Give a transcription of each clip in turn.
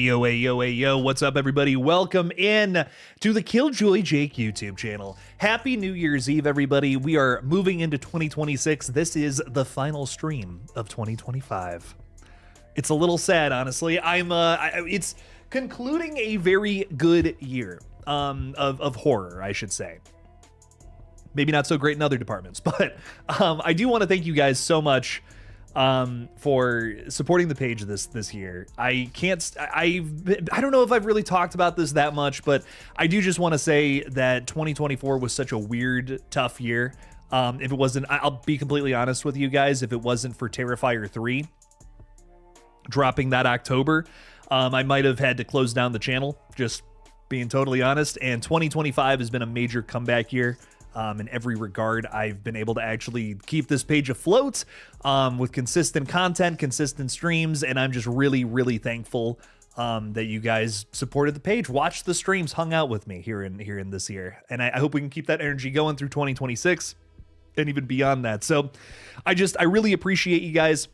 Yo, hey, yo, hey, yo, what's up, everybody? Welcome in to the Killjoy Jake YouTube channel. Happy New Year's Eve, everybody. We are moving into 2026. This is the final stream of 2025. It's a little sad, honestly. It's concluding a very good year of horror, I should say. Maybe not so great in other departments, but I do want to thank you guys so much for supporting the page this year. I don't know if I've really talked about this that much, but I do just want to say that 2024 was such a weird, tough year. If it wasn't, I'll be completely honest with you guys, if it wasn't for Terrifier 3 dropping that October, I might have had to close down the channel, just being totally honest. And 2025 has been a major comeback year. In every regard, I've been able to actually keep this page afloat with consistent content, consistent streams, and I'm just really, really thankful that you guys supported the page, watched the streams, hung out with me here in this year, and I hope we can keep that energy going through 2026 and even beyond that. So I really appreciate you guys.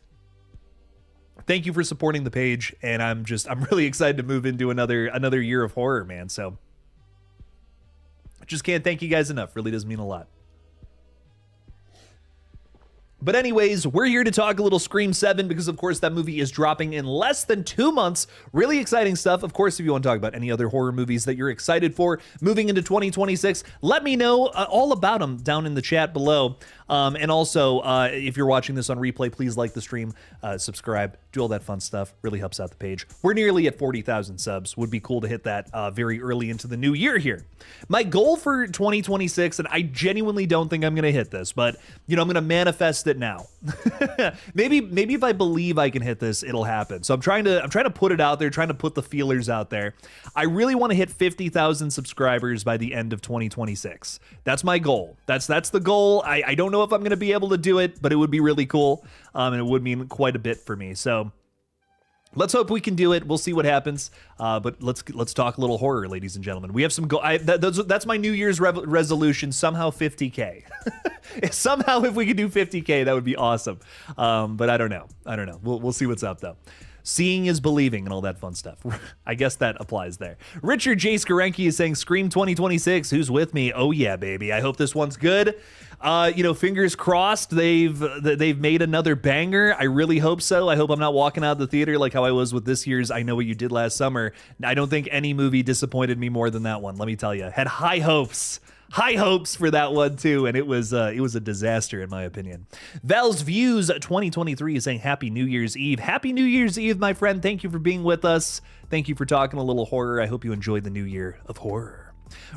Thank you for supporting the page, and I'm really excited to move into another year of horror, man. So just can't thank you guys enough. Really does mean a lot. But anyways, we're here to talk a little Scream 7 because, of course, that movie is dropping in less than 2 months. Really exciting stuff. Of course, if you want to talk about any other horror movies that you're excited for moving into 2026, let me know all about them down in the chat below. And also, if you're watching this on replay, please like the stream, subscribe, do all that fun stuff. Really helps out the page. We're nearly at 40,000 subs. Would be cool to hit that very early into the new year here. My goal for 2026, and I genuinely don't think I'm going to hit this, but I'm going to manifest it now. maybe if I believe I can hit this, it'll happen. So I'm trying to put it out there, trying to put the feelers out there. I really want to hit 50,000 subscribers by the end of 2026. That's my goal. That's the goal. I don't know if I'm going to be able to do it, but it would be really cool. And it would mean quite a bit for me. So let's hope we can do it. We'll see what happens. But let's talk a little horror, ladies and gentlemen. We have some that's my New Year's resolution. Somehow 50K. Somehow, if we could do 50K, that would be awesome. But I don't know. We'll see what's up though. Seeing is believing and all that fun stuff. I guess that applies there. Richard J. Skarenki is saying, Scream 2026, who's with me? Oh yeah, baby. I hope this one's good. Fingers crossed they've made another banger. I really hope so. I hope I'm not walking out of the theater like how I was with this year's I Know What You Did Last Summer. I don't think any movie disappointed me more than that one, let me tell you. Had high hopes for that one too, and it was a disaster in my opinion. Val's Views 2023 is saying Happy New Year's Eve. Happy New Year's Eve, my friend. Thank you for being with us. Thank you for talking a little horror. I hope you enjoyed the new year of horror.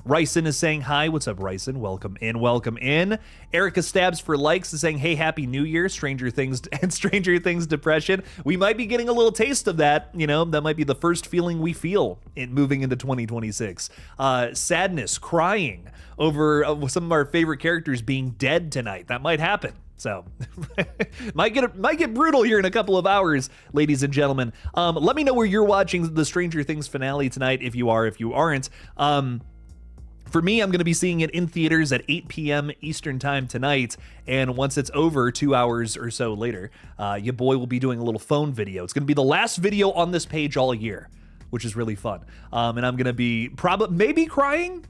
Ryson is saying hi. What's up, Ryson? Welcome in. Erica Stabs for Likes is saying, hey, Happy New Year, Stranger Things and Stranger Things depression. We might be getting a little taste of that. That might be the first feeling we feel in moving into 2026. Sadness, crying over some of our favorite characters being dead tonight. That might happen. So might get brutal here in a couple of hours, ladies and gentlemen. Let me know where you're watching the Stranger Things finale tonight, if you are, if you aren't. For me, I'm going to be seeing it in theaters at 8 p.m. Eastern time tonight, and once it's over, 2 hours or so later, your boy will be doing a little phone video. It's going to be the last video on this page all year, which is really fun. And I'm going to be maybe crying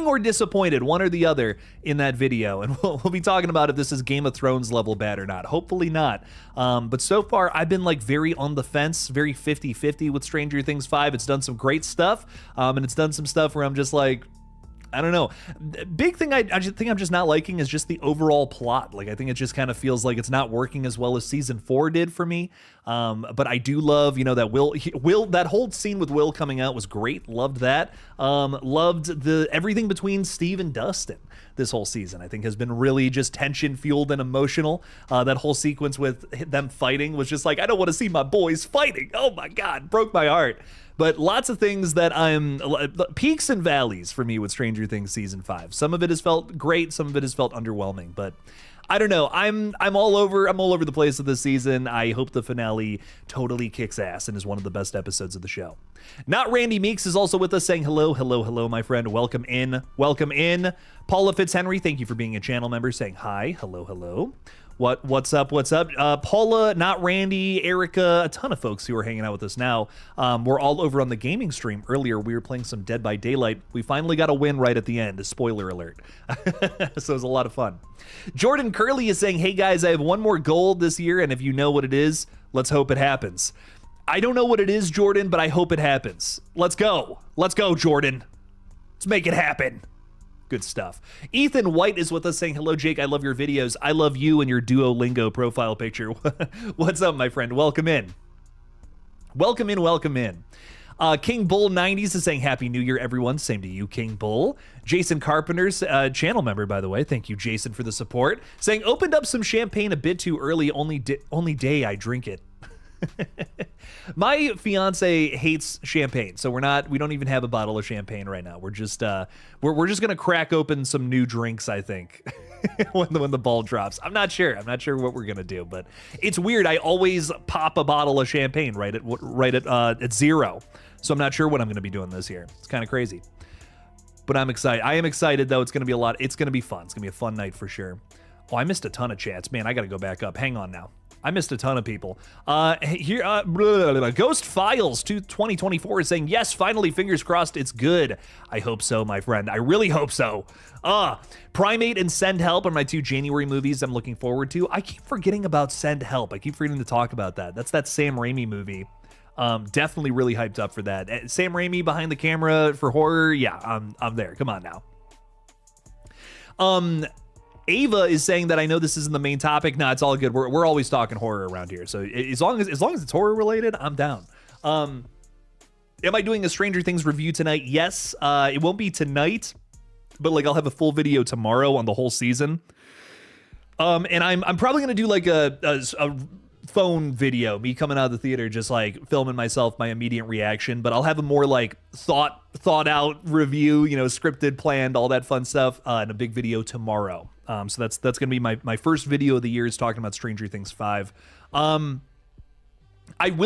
or disappointed, one or the other, in that video. And we'll be talking about if this is Game of Thrones level bad or not. Hopefully not. But so far, I've been very on the fence, very 50-50 with Stranger Things 5. It's done some great stuff, and it's done some stuff where I'm just like, I don't know. Big thing I just think I'm just not liking is just the overall plot. I think it just kind of feels like it's not working as well as season 4 did for me. But I do love, that Will, that whole scene with Will coming out was great. Loved that. Loved everything between Steve and Dustin this whole season. I think has been really just tension fueled and emotional. That whole sequence with them fighting was just like, I don't want to see my boys fighting. Oh my God, broke my heart. But lots of things that peaks and valleys for me with Stranger Things season 5. Some of it has felt great, some of it has felt underwhelming, but I don't know. I'm all over the place with this season. I hope the finale totally kicks ass and is one of the best episodes of the show. Not Randy Meeks is also with us saying hello, my friend. Welcome in. Paula Fitzhenry, thank you for being a channel member, saying hi. Hello. What's up? What's up? Paula, not Randy, Erica, a ton of folks who are hanging out with us now. We're all over on the gaming stream. Earlier, we were playing some Dead by Daylight. We finally got a win right at the end. Spoiler alert. So it was a lot of fun. Jordan Curley is saying, hey guys, I have one more goal this year, and if you know what it is, let's hope it happens. I don't know what it is, Jordan, but I hope it happens. Let's go. Let's go, Jordan. Let's make it happen. Good stuff. Ethan White is with us saying, hello, Jake. I love your videos. I love you and your Duolingo profile picture. What's up, my friend? Welcome in. Welcome in. Welcome in. King Bull 90s is saying, Happy New Year, everyone. Same to you, King Bull. Jason Carpenter's channel member, by the way. Thank you, Jason, for the support. Saying, opened up some champagne a bit too early. Only day I drink it. My fiance hates champagne, so we don't even have a bottle of champagne right now. We're just we're just gonna crack open some new drinks, I think, when the ball drops. I'm not sure what we're gonna do, but it's weird. I always pop a bottle of champagne right at zero, so I'm not sure what I'm gonna be doing this year. It's kind of crazy, but I'm excited. I am excited though. It's gonna be a lot. It's gonna be fun. It's gonna be a fun night for sure. Oh, I missed a ton of chats, man. I gotta go back up. Hang on now. I missed a ton of people. Ghost Files 2024 is saying, yes, finally, fingers crossed, it's good. I hope so, my friend. I really hope so. Primate and Send Help are my two January movies I'm looking forward to. I keep forgetting about Send Help. I keep forgetting to talk about that. That's that Sam Raimi movie. Definitely really hyped up for that. Sam Raimi behind the camera for horror. Yeah, I'm there. Come on now. Ava is saying that I know this isn't the main topic. No, it's all good. We're always talking horror around here. So as long as it's horror related, I'm down. Am I doing a Stranger Things review tonight? Yes. It won't be tonight, but like I'll have a full video tomorrow on the whole season. And I'm probably gonna do like a phone video, me coming out of the theater, just like filming myself, my immediate reaction. But I'll have a more like thought out review, scripted, planned, all that fun stuff, in a big video tomorrow. So that's gonna be my first video of the year, is talking about Stranger Things 5. I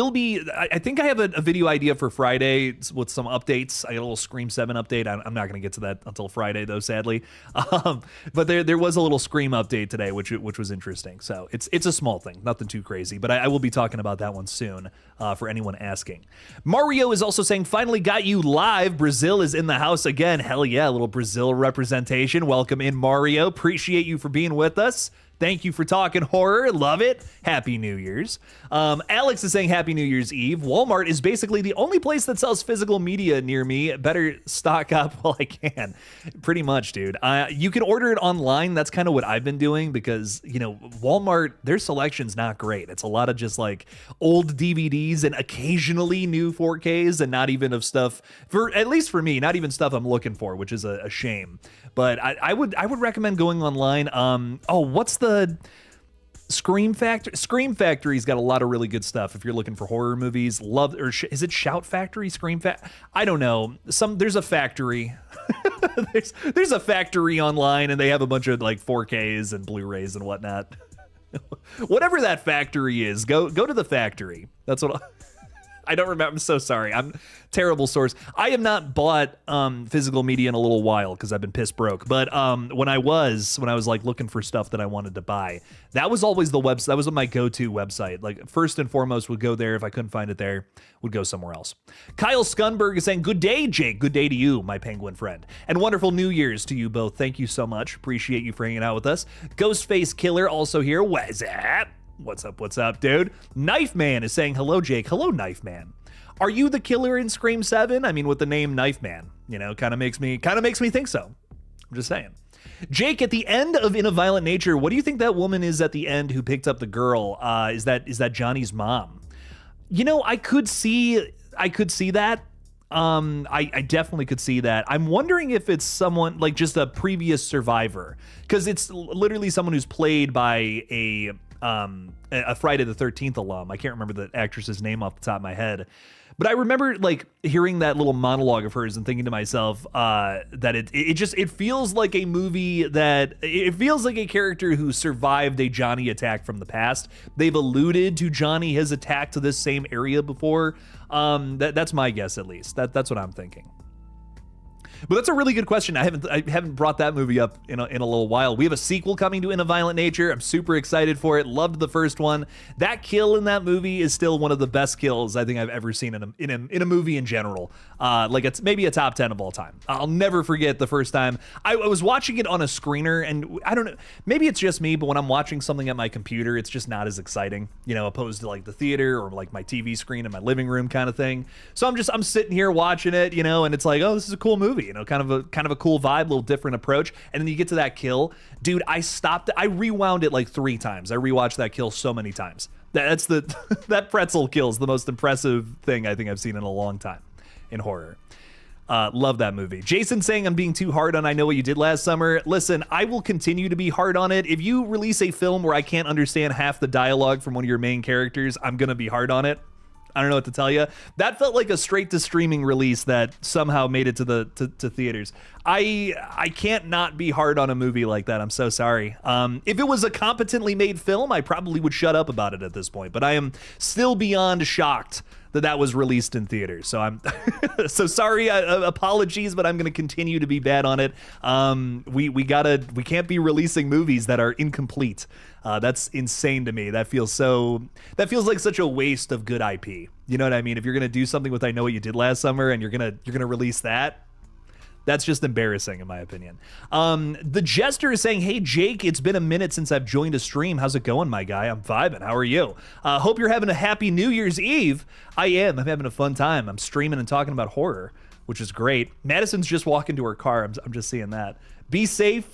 think I have a video idea for Friday with some updates. I got a little Scream 7 update. I'm not going to get to that until Friday, though, sadly. But there was a little Scream update today, which was interesting. So it's a small thing, nothing too crazy. But I will be talking about that one soon, for anyone asking. Mario is also saying, finally got you live. Brazil is in the house again. Hell yeah, a little Brazil representation. Welcome in, Mario. Appreciate you for being with us. Thank you for talking horror. Love it. Happy New Year's. Alex is saying Happy New Year's Eve. Walmart is basically the only place that sells physical media near me. Better stock up while I can. Pretty much, dude. You can order it online. That's kind of what I've been doing because, Walmart, their selection's not great. It's a lot of just like old DVDs and occasionally new 4Ks and not even of stuff, at least for me, not even stuff I'm looking for, which is a shame. But I would recommend going online. What's the Scream Factory? Scream Factory's got a lot of really good stuff if you're looking for horror movies. Is it Shout Factory? I don't know. There's a factory. there's a factory online, and they have a bunch of like 4Ks and Blu-rays and whatnot. Whatever that factory is, go to the factory. That's what I don't remember. I'm so sorry. I'm terrible source. I have not bought physical media in a little while because I've been piss broke. But when I was like looking for stuff that I wanted to buy, that was always the website. That was my go-to website. Like first and foremost would go there. If I couldn't find it there, would go somewhere else. Kyle Scunberg is saying, good day, Jake. Good day to you, my penguin friend. And wonderful New Year's to you both. Thank you so much. Appreciate you for hanging out with us. Ghostface Killer also here. What's up? What's up, dude? Knife Man is saying, hello, Jake. Hello, Knife Man. Are you the killer in Scream 7? I mean, with the name Knife Man, kind of makes me think so. I'm just saying. Jake, at the end of In a Violent Nature, what do you think that woman is at the end who picked up the girl? Is that Johnny's mom? I could see that. I definitely could see that. I'm wondering if it's someone like just a previous survivor, because it's literally someone who's played by a Friday the 13th alum. I can't remember the actress's name off the top of my head, but I remember like hearing that little monologue of hers and thinking to myself that it feels like a movie it feels like a character who survived a Johnny attack from the past. They've alluded to Johnny has attacked to this same area before. That's my guess, at least. That's what I'm thinking. But that's a really good question. I haven't brought that movie up in a little while. We have a sequel coming to In a Violent Nature. I'm super excited for it. Loved the first one. That kill in that movie is still one of the best kills I think I've ever seen in a movie in general. Like it's maybe a top 10 of all time. I'll never forget the first time I was watching it on a screener, and I don't know, maybe it's just me, but when I'm watching something at my computer, it's just not as exciting, you know, opposed to like the theater or like my TV screen in my living room kind of thing. So I'm sitting here watching it, you know, and it's like, oh, this is a cool movie, you know, kind of a cool vibe, a little different approach. And then you get to that kill, dude. I stopped it. I rewound it like 3 times. I rewatched that kill so many times. That's that pretzel kill is the most impressive thing I think I've seen in a long time in horror. Love that movie. Jason saying I'm being too hard on I Know What You Did Last Summer. Listen, I will continue to be hard on it. If you release a film where I can't understand half the dialogue from one of your main characters, I'm gonna be hard on it. I don't know what to tell you. That felt like a straight to streaming release that somehow made it to theaters. I can't not be hard on a movie like that. I'm so sorry. If it was a competently made film, I probably would shut up about it at this point, but I am still beyond shocked that was released in theaters. So I'm so sorry. Apologies, but I'm going to continue to be bad on it. We can't be releasing movies that are incomplete. That's insane to me. That feels like such a waste of good IP. You know what I mean? If you're going to do something with I Know What You Did Last Summer and you're going to release that, that's just embarrassing, in my opinion. The Jester is saying, hey, Jake, it's been a minute since I've joined a stream. How's it going, my guy? I'm vibing. How are you? Hope you're having a happy New Year's Eve. I am. I'm having a fun time. I'm streaming and talking about horror, which is great. Madison's just walking to her car. I'm just seeing that. Be safe.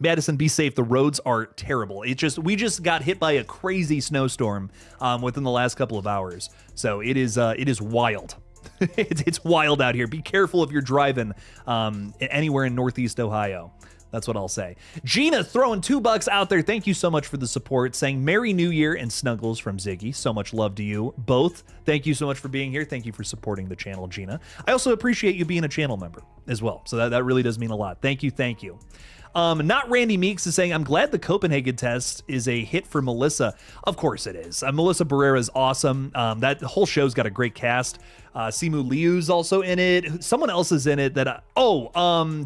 Madison, be safe. The roads are terrible. We just got hit by a crazy snowstorm within the last couple of hours. So it is wild. It's wild out here. Be careful if you're driving anywhere in Northeast Ohio. That's what I'll say. Gina throwing $2 out there. Thank you so much for the support. Saying Merry New Year and snuggles from Ziggy. So much love to you both. Thank you so much for being here. Thank you for supporting the channel, Gina. I also appreciate you being a channel member as well. So that really does mean a lot. Thank you. Thank you. Not Randy Meeks is saying, I'm glad the Copenhagen test is a hit for Melissa. Of course it is. Melissa Barrera is awesome. That whole show's got a great cast. Simu Liu's also in it. Someone else is in it that,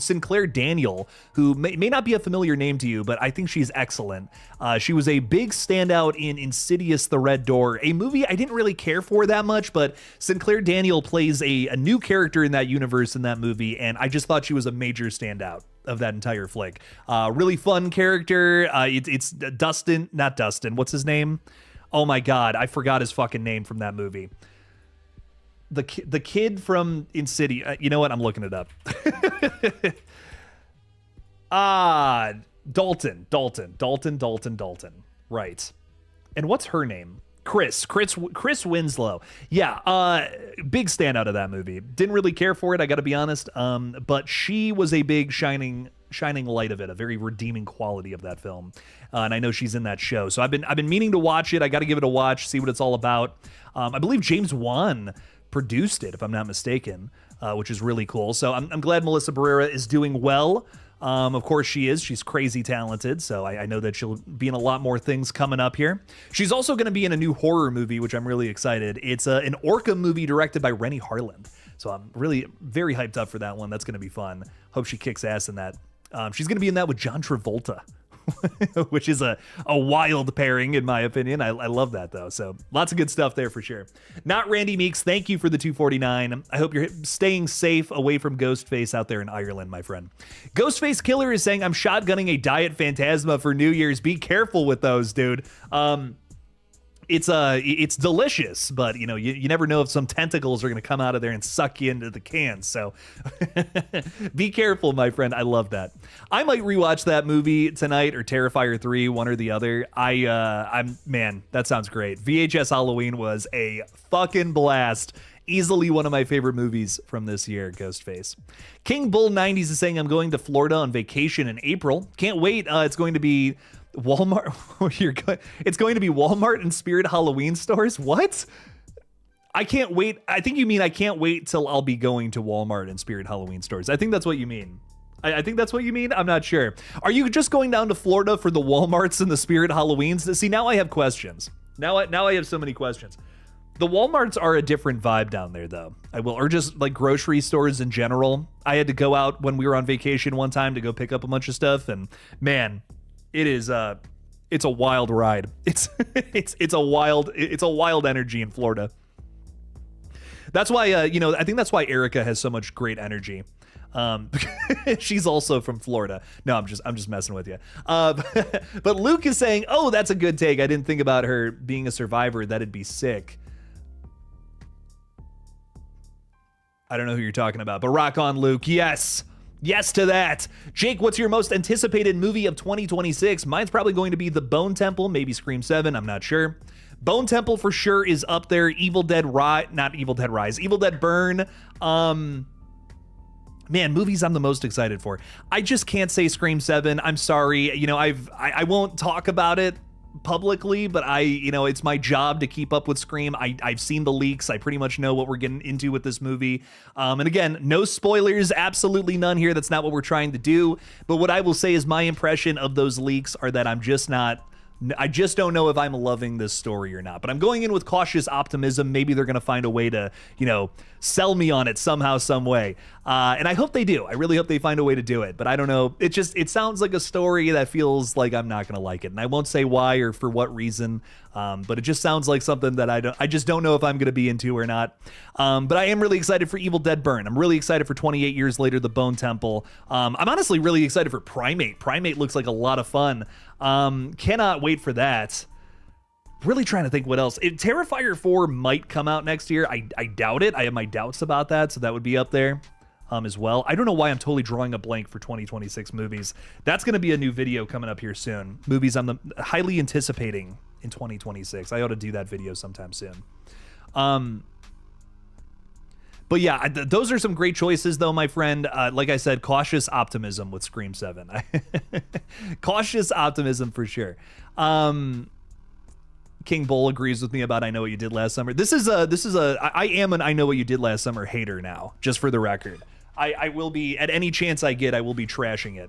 Sinclair Daniel, who may not be a familiar name to you, but I think she's excellent. She was a big standout in Insidious: The Red Door, a movie I didn't really care for that much, but Sinclair Daniel plays a new character in that universe in that movie, and I just thought she was a major standout of that entire flick. Really fun character. It's Dustin, not Dustin. What's his name? Oh my God, I forgot his fucking name from that movie. The kid from Insidious. You know what? I'm looking it up. Dalton. Right. And what's her name? Chris Winslow. Yeah, big standout of that movie. Didn't really care for it, I gotta be honest. But she was a big shining light of it, a very redeeming quality of that film. And I know she's in that show. So I've been meaning to watch it. I gotta give it a watch, see what it's all about. I believe James Wan produced it, if I'm not mistaken, which is really cool. So I'm glad Melissa Barrera is doing well. Of course she is. She's crazy talented, so I know that she'll be in a lot more things coming up here. She's also going to be in a new horror movie, which I'm really excited. It's an Orca movie directed by Rennie Harlan. So I'm really very hyped up for that one. That's going to be fun. Hope she kicks ass in that. She's going to be in that with John Travolta, which is a wild pairing in my opinion. I love that though. So lots of good stuff there for sure. Not Randy Meeks. Thank you for the 249. I hope you're staying safe away from Ghostface out there in Ireland, my friend. Ghostface Killer is saying, I'm shotgunning a Diet Phantasma for New Year's. Be careful with those, dude. It's delicious, but you know, you never know if some tentacles are going to come out of there and suck you into the can. So be careful, my friend. I love that. I might rewatch that movie tonight, or Terrifier 3, one or the other. Man, that sounds great. VHS Halloween was a fucking blast. Easily one of my favorite movies from this year, Ghostface. King Bull 90s is saying, I'm going to Florida on vacation in April. Can't wait. It's going to be Walmart. It's going to be Walmart and Spirit Halloween stores. What? I can't wait. I think you mean I can't wait till I'll be going to Walmart and Spirit Halloween stores. I think that's what you mean. I think that's what you mean. I'm not sure. Are you just going down to Florida for the Walmarts and the Spirit Halloweens? See, now I have questions. Now I have so many questions. The Walmarts are a different vibe down there, though. Or just like grocery stores in general. I had to go out when we were on vacation one time to go pick up a bunch of stuff, and man, it's a wild ride. It's a wild energy in Florida. That's why I think that's why Erica has so much great energy. She's also from Florida. No, I'm just messing with you. But Luke is saying, "Oh, that's a good take. I didn't think about her being a survivor. That'd be sick." I don't know who you're talking about, but rock on, Luke. Yes to that. Jake, what's your most anticipated movie of 2026? Mine's probably going to be The Bone Temple, maybe Scream 7. I'm not sure. Bone Temple for sure is up there. Evil Dead Burn. Man, movies I'm the most excited for. I just can't say Scream 7. I'm sorry. I won't talk about it publicly, but it's my job to keep up with Scream. I've seen the leaks. I pretty much know what we're getting into with this movie. And again, no spoilers, absolutely none here. That's not what we're trying to do. But what I will say is my impression of those leaks are that I just don't know if I'm loving this story or not, but I'm going in with cautious optimism. Maybe they're going to find a way to, sell me on it somehow, some way. And I hope they do. I really hope they find a way to do it, but I don't know. It sounds like a story that feels like I'm not going to like it. And I won't say why or for what reason. But it just sounds like something that I just don't know if I'm going to be into or not. But I am really excited for Evil Dead Burn. I'm really excited for 28 Years Later, The Bone Temple. I'm honestly really excited for Primate. Primate looks like a lot of fun. Cannot wait for that. Really trying to think what else. Terrifier 4 might come out next year. I doubt it. I have my doubts about that, so that would be up there as well. I don't know why I'm totally drawing a blank for 2026 movies. That's going to be a new video coming up here soon. Movies I'm highly anticipating in 2026. I ought to do that video sometime soon. But yeah, those are some great choices, though, my friend. Like I said, cautious optimism with Scream 7. Cautious optimism for sure. King Bull agrees with me about I Know What You Did Last Summer. I am an I Know What You Did Last Summer hater now, just for the record. I will be, at any chance I get, I will be trashing it.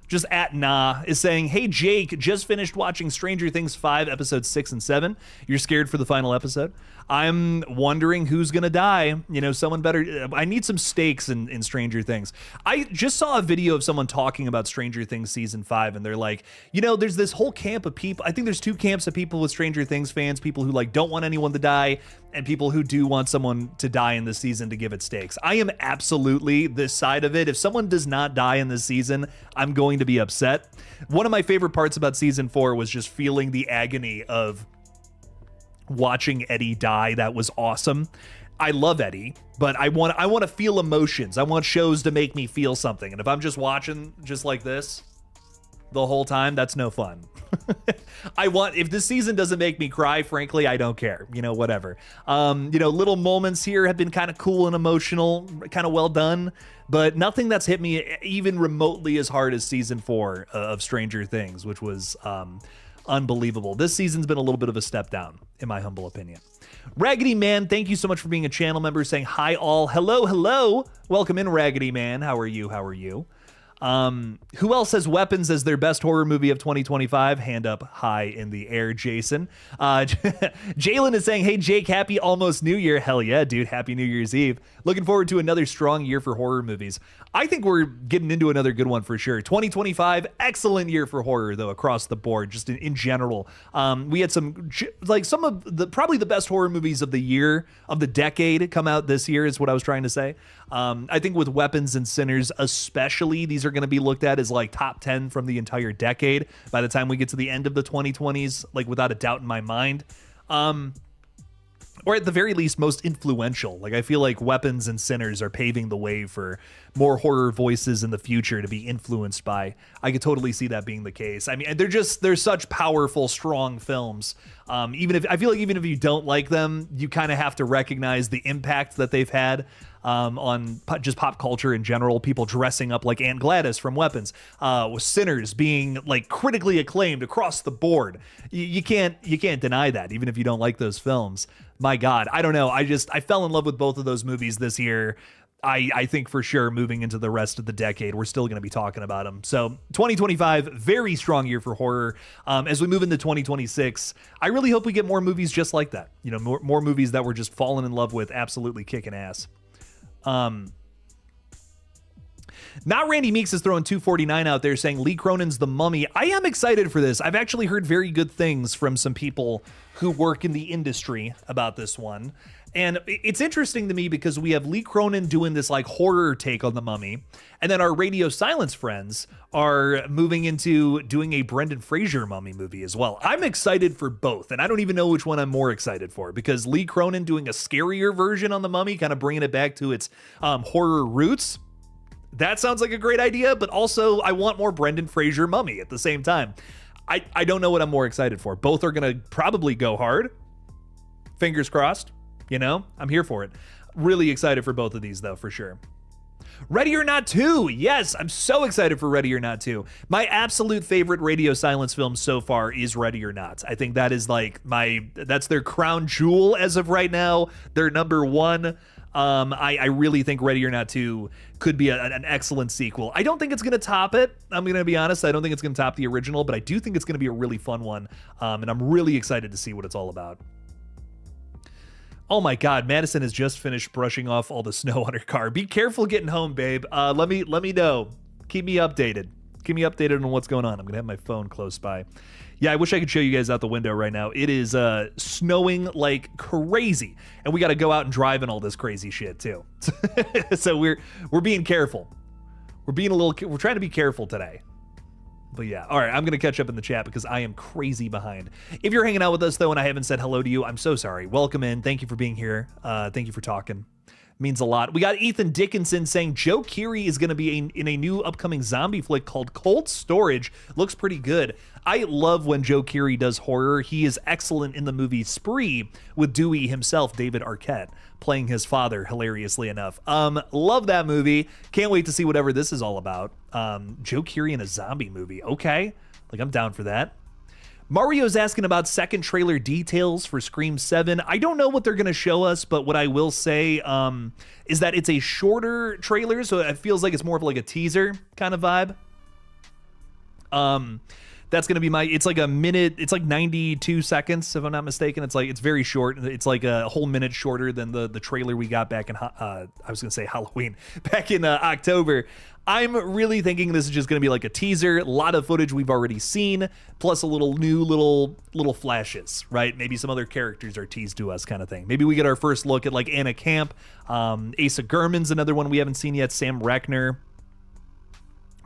Just at Nah is saying, "Hey Jake, just finished watching Stranger Things 5 episodes 6 and 7. You're scared for the final episode? I'm wondering who's gonna die. Someone better. I need some stakes in Stranger Things." I just saw a video of someone talking about Stranger Things season 5, and they're like, there's this whole camp of people. I think there's two camps of people with Stranger Things fans: people who don't want anyone to die, and people who do want someone to die in this season to give it stakes. I am absolutely this side of it. If someone does not die in this season, I'm going to be upset. One of my favorite parts about season 4 was just feeling the agony of watching Eddie die. That was awesome. I love Eddie, but I want to feel emotions. I want shows to make me feel something. And if I'm just watching just like this the whole time, that's no fun. If this season doesn't make me cry, frankly, I don't care. Whatever. Little moments here have been kind of cool and emotional, kind of well done, but nothing that's hit me even remotely as hard as season 4 of Stranger Things, which was unbelievable. This season's been a little bit of a step down, in my humble opinion. Raggedy Man, thank you so much for being a channel member, saying hi all. Hello. Welcome in, Raggedy Man. How are you? Who else has Weapons as their best horror movie of 2025? Hand up high in the air, Jason. Jalen is saying, "Hey Jake, happy almost New Year." Hell yeah, dude. Happy New Year's Eve. Looking forward to another strong year for horror movies. I think we're getting into another good one for sure. 2025, excellent year for horror though, across the board, just in general. We had some of the probably the best horror movies of the year, of the decade, come out this year is what I was trying to say. I think with Weapons and Sinners especially, these are going to be looked at as top 10 from the entire decade by the time we get to the end of the 2020s, without a doubt in my mind. Or at the very least, most influential. I feel like Weapons and Sinners are paving the way for more horror voices in the future to be influenced by. I could totally see that being the case. I mean, they're such powerful, strong films. Even if you don't like them, you kind of have to recognize the impact that they've had on just pop culture in general. People dressing up like Aunt Gladys from Weapons, with Sinners being critically acclaimed across the board. You can't deny that, even if you don't like those films. My God, I don't know. I fell in love with both of those movies this year. I think for sure moving into the rest of the decade, we're still going to be talking about them. So 2025, very strong year for horror. As we move into 2026, I really hope we get more movies just like that. You know, more movies that we're just falling in love with, absolutely kicking ass. Not Randy Meeks is throwing 249 out there saying Lee Cronin's The Mummy. I am excited for this. I've actually heard very good things from some people who work in the industry about this one. And it's interesting to me because we have Lee Cronin doing this like horror take on The Mummy, and then our Radio Silence friends are moving into doing a Brendan Fraser Mummy movie as well. I'm excited for both, and I don't even know which one I'm more excited for, because Lee Cronin doing a scarier version on The Mummy, kind of bringing it back to its horror roots. That sounds like a great idea, but also I want more Brendan Fraser Mummy at the same time. I don't know what I'm more excited for. Both are going to probably go hard. Fingers crossed. You know, I'm here for it. Really excited for both of these, though, for sure. Ready or Not 2. Yes, I'm so excited for Ready or Not 2. My absolute favorite Radio Silence film so far is Ready or Not. I think that is like that's their crown jewel as of right now. They're number one. I really think Ready or Not 2 could be an excellent sequel. I don't think it's going to top it. I'm going to be honest. I don't think it's going to top the original, but I do think it's going to be a really fun one. And I'm really excited to see what it's all about. Oh my God, Madison has just finished brushing off all the snow on her car. Be careful getting home, babe. Let me know. Keep me updated. Keep me updated on what's going on. I'm gonna have my phone close by. Yeah, I wish I could show you guys out the window right now. It is snowing like crazy, and we got to go out and drive in all this crazy shit too. So we're being careful. We're trying to be careful today. But yeah, all right, I'm going to catch up in the chat because I am crazy behind. If you're hanging out with us, though, and I haven't said hello to you, I'm so sorry. Welcome in. Thank you for being here. Thank you for talking. Means a lot. We got Ethan Dickinson saying Joe Keery is going to be in a new upcoming zombie flick called Cold Storage. Looks pretty good. I love when Joe Keery does horror. He is excellent in the movie Spree with Dewey himself, David Arquette, playing his father, hilariously enough. Love that movie. Can't wait to see whatever this is all about. Joe Keery in a zombie movie. Okay. Like, I'm down for that. Mario's asking about second trailer details for Scream 7. I don't know what they're going to show us, but what I will say is that it's a shorter trailer, so it feels like it's more of like a teaser kind of vibe. That's going to be it's like a minute, it's like 92 seconds, if I'm not mistaken. It's very short. It's like a whole minute shorter than the trailer we got back in, I was going to say Halloween, back in October. I'm really thinking this is just going to be like a teaser, a lot of footage we've already seen, plus a little flashes, right? Maybe some other characters are teased to us kind of thing. Maybe we get our first look at like Anna Camp, Asa Gurman's another one we haven't seen yet, Sam Reckner.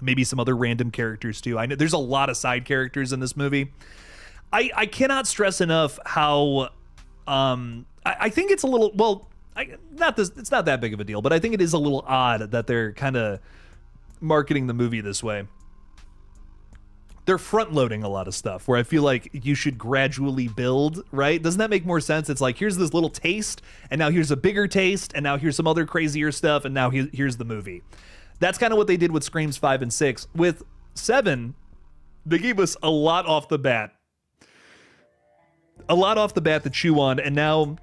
Maybe some other random characters too. I know there's a lot of side characters in this movie. I cannot stress enough how I think it's a little, well, it's not that big of a deal, but I think it is a little odd that they're kind of marketing the movie this way. They're front loading a lot of stuff where I feel like you should gradually build, right? Doesn't that make more sense? It's like, here's this little taste, and now here's a bigger taste, and now here's some other crazier stuff, and now here's the movie. That's kind of what they did with Screams 5 and 6. With 7, they gave us a lot off the bat. A lot off the bat to chew on, and now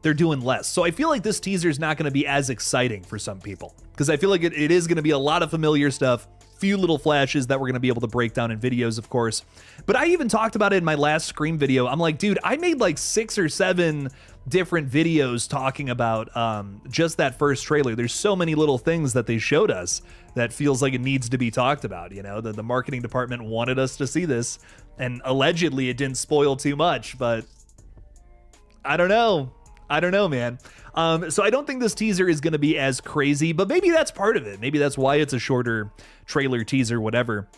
they're doing less. So I feel like this teaser is not going to be as exciting for some people, because I feel like it is going to be a lot of familiar stuff, few little flashes that we're going to be able to break down in videos, of course. But I even talked about it in my last Scream video. I'm like, dude, I made like 6 or 7 different videos talking about just that first trailer. There's so many little things that they showed us that feels like it needs to be talked about. You know, the marketing department wanted us to see this, and allegedly it didn't spoil too much, but I don't know, man. So I don't think this teaser is going to be as crazy, but maybe that's part of it. Maybe that's why it's a shorter trailer, teaser, whatever.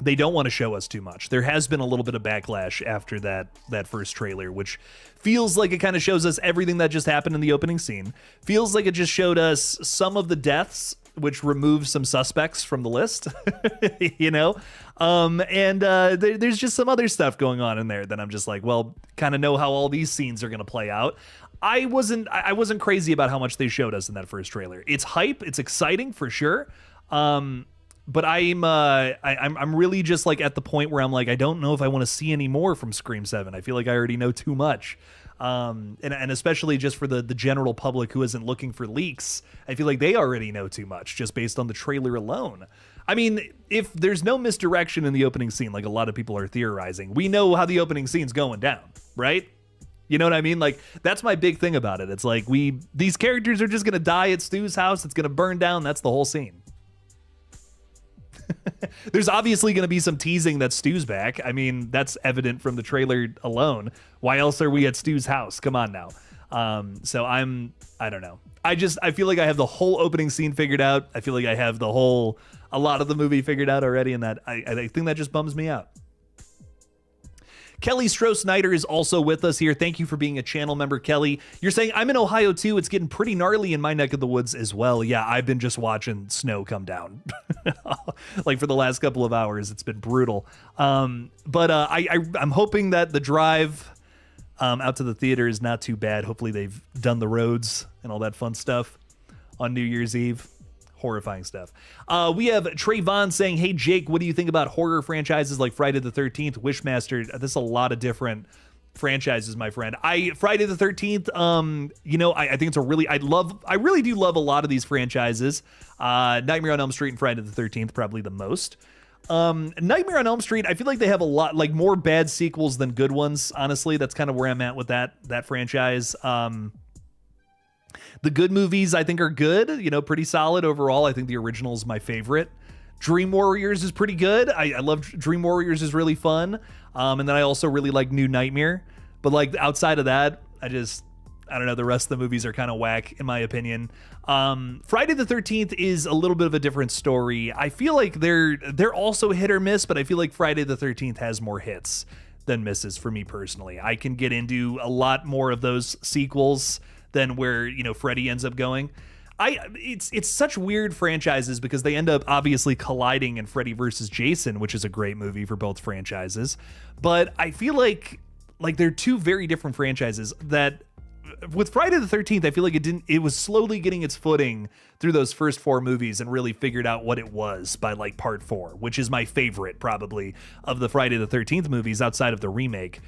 They don't want to show us too much. There has been a little bit of backlash after that first trailer, which feels like it kind of shows us everything that just happened in the opening scene. Feels like it just showed us some of the deaths, which removed some suspects from the list, you know? There's just some other stuff going on in there that I'm just like, well, kind of know how all these scenes are going to play out. I wasn't crazy about how much they showed us in that first trailer. It's hype. It's exciting for sure. but I'm really just like at the point where I'm like, I don't know if I want to see any more from Scream 7. I feel like I already know too much. And especially just for the general public who isn't looking for leaks, I feel like they already know too much just based on the trailer alone. I mean, if there's no misdirection in the opening scene, like a lot of people are theorizing, we know how the opening scene's going down, right? You know what I mean? Like, that's my big thing about it. It's like these characters are just going to die at Stu's house. It's going to burn down. That's the whole scene. There's obviously going to be some teasing that Stu's back. I mean, that's evident from the trailer alone. Why else are we at Stu's house? Come on now. So I don't know. I feel like I have the whole opening scene figured out. I feel like I have a lot of the movie figured out already, and that I think that just bums me out. Kelly Stroh-Snyder is also with us here. Thank you for being a channel member, Kelly. You're saying, I'm in Ohio too. It's getting pretty gnarly in my neck of the woods as well. Yeah, I've been just watching snow come down. Like for the last couple of hours, it's been brutal. But I'm hoping that the drive out to the theater is not too bad. Hopefully they've done the roads and all that fun stuff on New Year's Eve. Horrifying stuff. We have Trayvon saying, hey, Jake, what do you think about horror franchises like Friday the 13th, Wishmaster? There's a lot of different franchises, my friend. Friday the 13th, I think it's I really do love a lot of these franchises. Nightmare on Elm Street and Friday the 13th, probably the most. Nightmare on Elm Street, I feel like they have a lot, like more bad sequels than good ones. Honestly, that's kind of where I'm at with that franchise. The good movies, I think, are good, pretty solid overall. I think the original is my favorite. Dream Warriors is pretty good. I love Dream Warriors, is really fun. And then I also really like New Nightmare. But like outside of that, I don't know. The rest of the movies are kind of whack, in my opinion. Friday the 13th is a little bit of a different story. I feel like they're also hit or miss, but I feel like Friday the 13th has more hits than misses for me personally. I can get into a lot more of those sequels than where Freddy ends up going. It's such weird franchises because they end up obviously colliding in Freddy versus Jason, which is a great movie for both franchises. But I feel like they're two very different franchises that with Friday the 13th, I feel like it was slowly getting its footing through those first four movies and really figured out what it was by like part 4, which is my favorite probably of the Friday the 13th movies outside of the remake.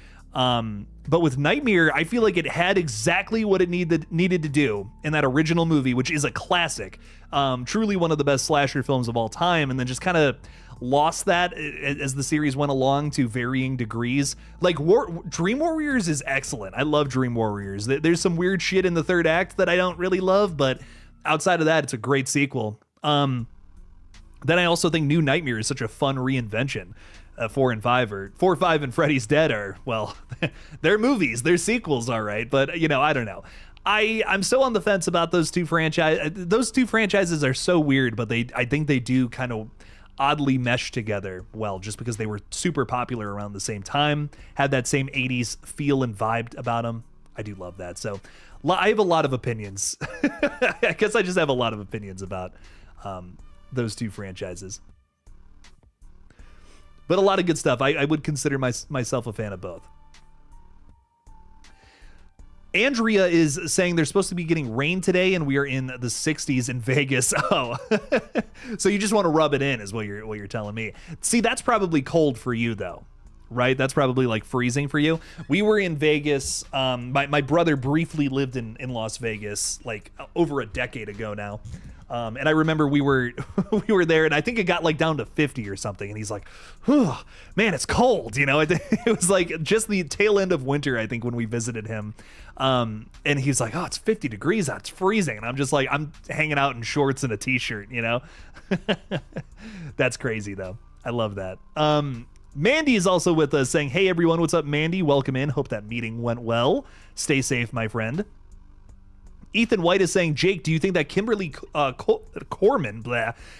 But with Nightmare, I feel like it had exactly what it needed to do in that original movie, which is a classic, truly one of the best slasher films of all time, and then just kind of lost that as the series went along to varying degrees. Like Dream Warriors is excellent. I love Dream Warriors. There's some weird shit in the third act that I don't really love, but outside of that, it's a great sequel. Then I also think New Nightmare is such a fun reinvention. 4 and 5 and Freddy's Dead are, well, they're movies, they're sequels, all right, but I don't know. I'm so on the fence about those two franchises. Those two franchises are so weird, but I think they do kind of oddly mesh together well, just because they were super popular around the same time, had that same 80s feel and vibe about them. I do love that. So I have a lot of opinions. I guess I just have a lot of opinions about those two franchises. But a lot of good stuff. I would consider myself a fan of both. Andrea is saying they're supposed to be getting rain today, and we are in the 60s in Vegas. Oh, so you just want to rub it in, is what you're telling me. See, that's probably cold for you, though, right? That's probably like freezing for you. We were in Vegas. My brother briefly lived in Las Vegas like over a decade ago now. And I remember we were there, and I think it got like down to 50 or something. And he's like, "Whew, man, it's cold." It was like just the tail end of winter, I think, when we visited him. And he's like, "Oh, it's 50 degrees out. It's freezing." And I'm just like, I'm hanging out in shorts and a t-shirt, That's crazy, though. I love that. Mandy is also with us saying, "Hey, everyone. What's up, Mandy? Welcome in. Hope that meeting went well. Stay safe, my friend." Ethan White is saying, Jake, do you think that Kimberly Corman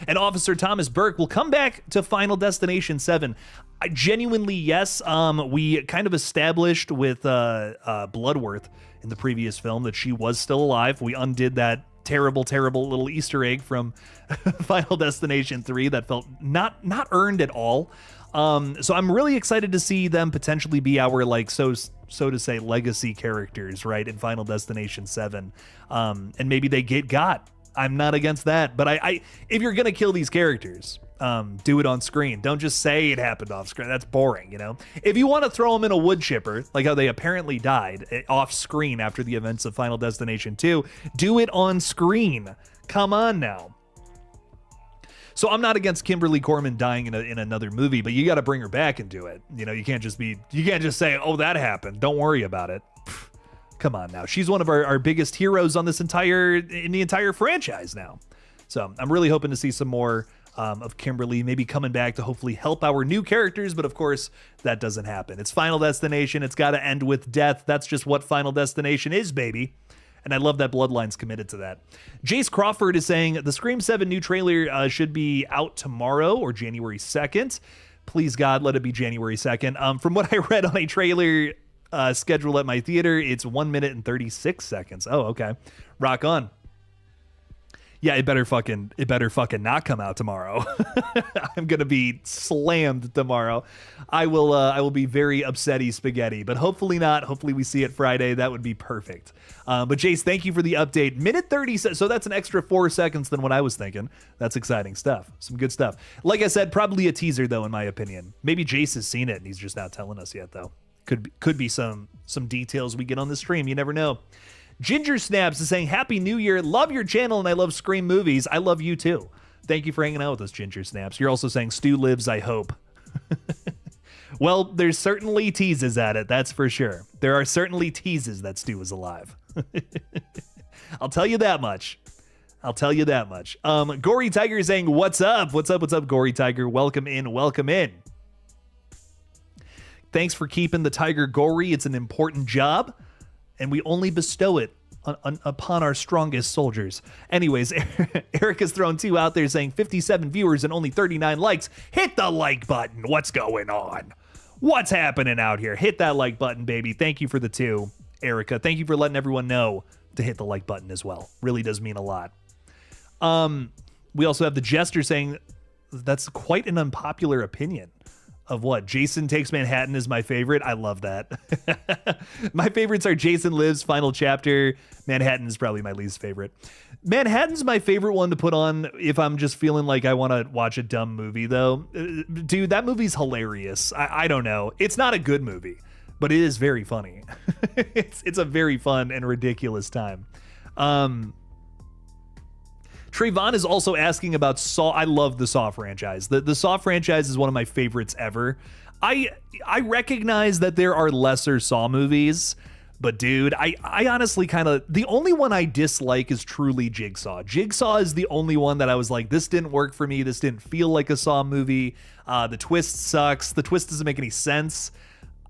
and Officer Thomas Burke will come back to Final Destination 7? Genuinely, yes. We kind of established with Bloodworth in the previous film that she was still alive. We undid that terrible little Easter egg from Final Destination 3 that felt not earned at all. So I'm really excited to see them potentially be our, like, so to say, legacy characters, right, in Final Destination 7. And maybe they get got. I'm not against that. But I if you're going to kill these characters, do it on screen. Don't just say it happened off screen. That's boring, you know? If you want to throw them in a wood chipper, like how they apparently died off screen after the events of Final Destination 2, do it on screen. Come on now. So I'm not against Kimberly Corman dying in another movie, but you got to bring her back and do it. You know, you can't just say, oh, that happened. Don't worry about it. Pfft, come on now. She's one of our biggest heroes in the entire franchise now. So I'm really hoping to see some more of Kimberly maybe coming back to hopefully help our new characters, but of course that doesn't happen. It's Final Destination. It's got to end with death. That's just what Final Destination is, baby. And I love that Bloodline's committed to that. Jace Crawford is saying the Scream 7 new trailer should be out tomorrow or January 2nd. Please God, let it be January 2nd. From what I read on a trailer schedule at my theater, it's 1 minute and 36 seconds. Oh, okay. Rock on. Yeah, it better fucking not come out tomorrow. I'm gonna be slammed tomorrow. I will be very upsetty spaghetti, but hopefully not. Hopefully we see it Friday. That would be perfect. But Jace, thank you for the update. Minute 30, so that's an extra 4 seconds than what I was thinking. That's exciting stuff. Some good stuff. Like I said, probably a teaser though, in my opinion. Maybe Jace has seen it and he's just not telling us yet though. Could be some details we get on the stream. You never know. Ginger Snaps is saying, Happy New Year. Love your channel and I love Scream movies. I love you too. Thank you for hanging out with us, Ginger Snaps. You're also saying Stu lives, I hope. Well, there's certainly teases at it, that's for sure. There are certainly teases that Stu is alive. I'll tell you that much. Gory Tiger is saying, what's up? What's up, Gory Tiger? Welcome in. Thanks for keeping the tiger gory. It's an important job, and we only bestow it upon our strongest soldiers. Anyways, Erica's thrown 2 out there saying 57 viewers and only 39 likes. Hit the like button. What's going on? What's happening out here? Hit that like button, baby. Thank you for the 2, Erica. Thank you for letting everyone know to hit the like button as well. Really does mean a lot. We also have the Jester saying that's quite an unpopular opinion. Of what? Jason Takes Manhattan is my favorite. I love that. My favorites are Jason Lives, Final Chapter. Manhattan is probably my least favorite. Manhattan's my favorite one to put on if I'm just feeling like I want to watch a dumb movie, though. Dude, that movie's hilarious. I don't know. It's not a good movie, but it is very funny. It's a very fun and ridiculous time. Trayvon is also asking about Saw. I love the Saw franchise. The Saw franchise is one of my favorites ever. I recognize that there are lesser Saw movies, but dude, I honestly the only one I dislike is truly Jigsaw. Jigsaw is the only one that I was like, this didn't work for me. This didn't feel like a Saw movie. The twist sucks. The twist doesn't make any sense.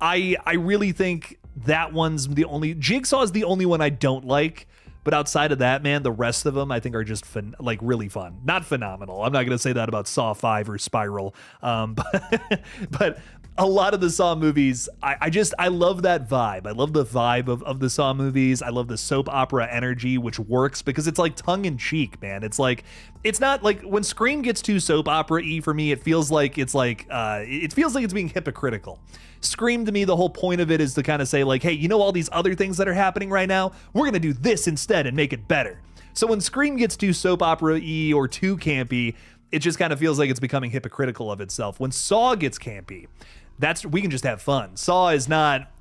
I really think that one's Jigsaw is the only one I don't like. But outside of that, man, the rest of them I think are just really fun. Not phenomenal. I'm not going to say that about Saw 5 or Spiral. But a lot of the Saw movies, I love that vibe. I love the vibe of the Saw movies. I love the soap opera energy, which works because it's like tongue in cheek, man. It's like, it's not like when Scream gets too soap opera-y for me, it feels like it's being hypocritical. Scream, to me, the whole point of it is to kind of say like, hey, you know all these other things that are happening right now? We're going to do this instead and make it better. So when Scream gets too soap opera-y or too campy, it just kind of feels like it's becoming hypocritical of itself. When Saw gets campy, we can just have fun. Saw is not,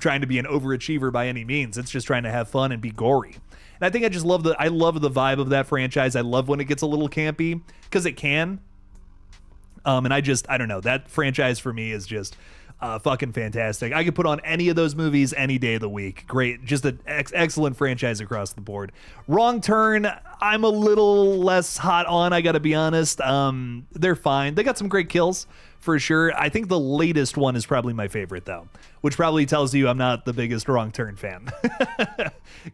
trying to be an overachiever by any means. It's just trying to have fun and be gory. And I think I love the vibe of that franchise. I love when it gets a little campy because it can. And I don't know, that franchise for me is just fucking fantastic. I could put on any of those movies any day of the week. Great. Just an excellent franchise across the board. Wrong Turn, I'm a little less hot on, I gotta be honest. They're fine. They got some great kills for sure. I think the latest one is probably my favorite though, which probably tells you I'm not the biggest Wrong Turn fan.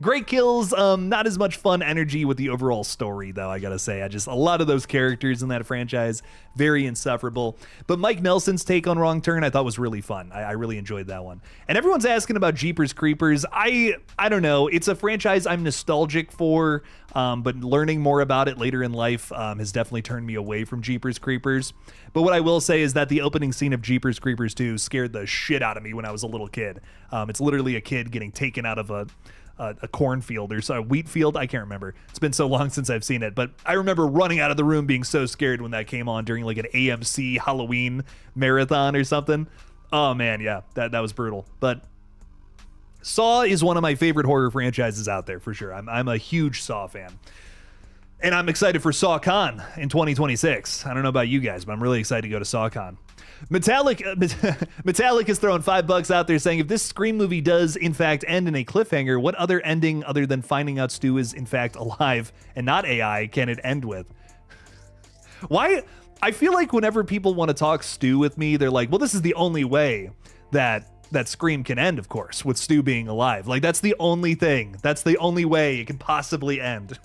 Great kills, not as much fun energy with the overall story though, I gotta say. A lot of those characters in that franchise, very insufferable. But Mike Nelson's take on Wrong Turn I thought was really fun. I really enjoyed that one. And everyone's asking about Jeepers Creepers. I don't know, it's a franchise I'm nostalgic for, but learning more about it later in life has definitely turned me away from Jeepers Creepers. But what I will say is that the opening scene of Jeepers Creepers 2 scared the shit out of me when I was a little kid. It's literally a kid getting taken out of a cornfield or a wheat field. I can't remember. It's been so long since I've seen it, but I remember running out of the room being so scared when that came on during like an AMC Halloween marathon or something. Oh man, yeah, that was brutal. But Saw is one of my favorite horror franchises out there for sure. I'm a huge Saw fan. And I'm excited for SawCon in 2026. I don't know about you guys, but I'm really excited to go to SawCon. Metallic is throwing $5 out there saying, if this Scream movie does in fact end in a cliffhanger, what other ending other than finding out Stu is in fact alive and not AI can it end with? Why? I feel like whenever people want to talk Stu with me, they're like, well, this is the only way that Scream can end, of course, with Stu being alive. Like, that's the only thing. That's the only way it can possibly end.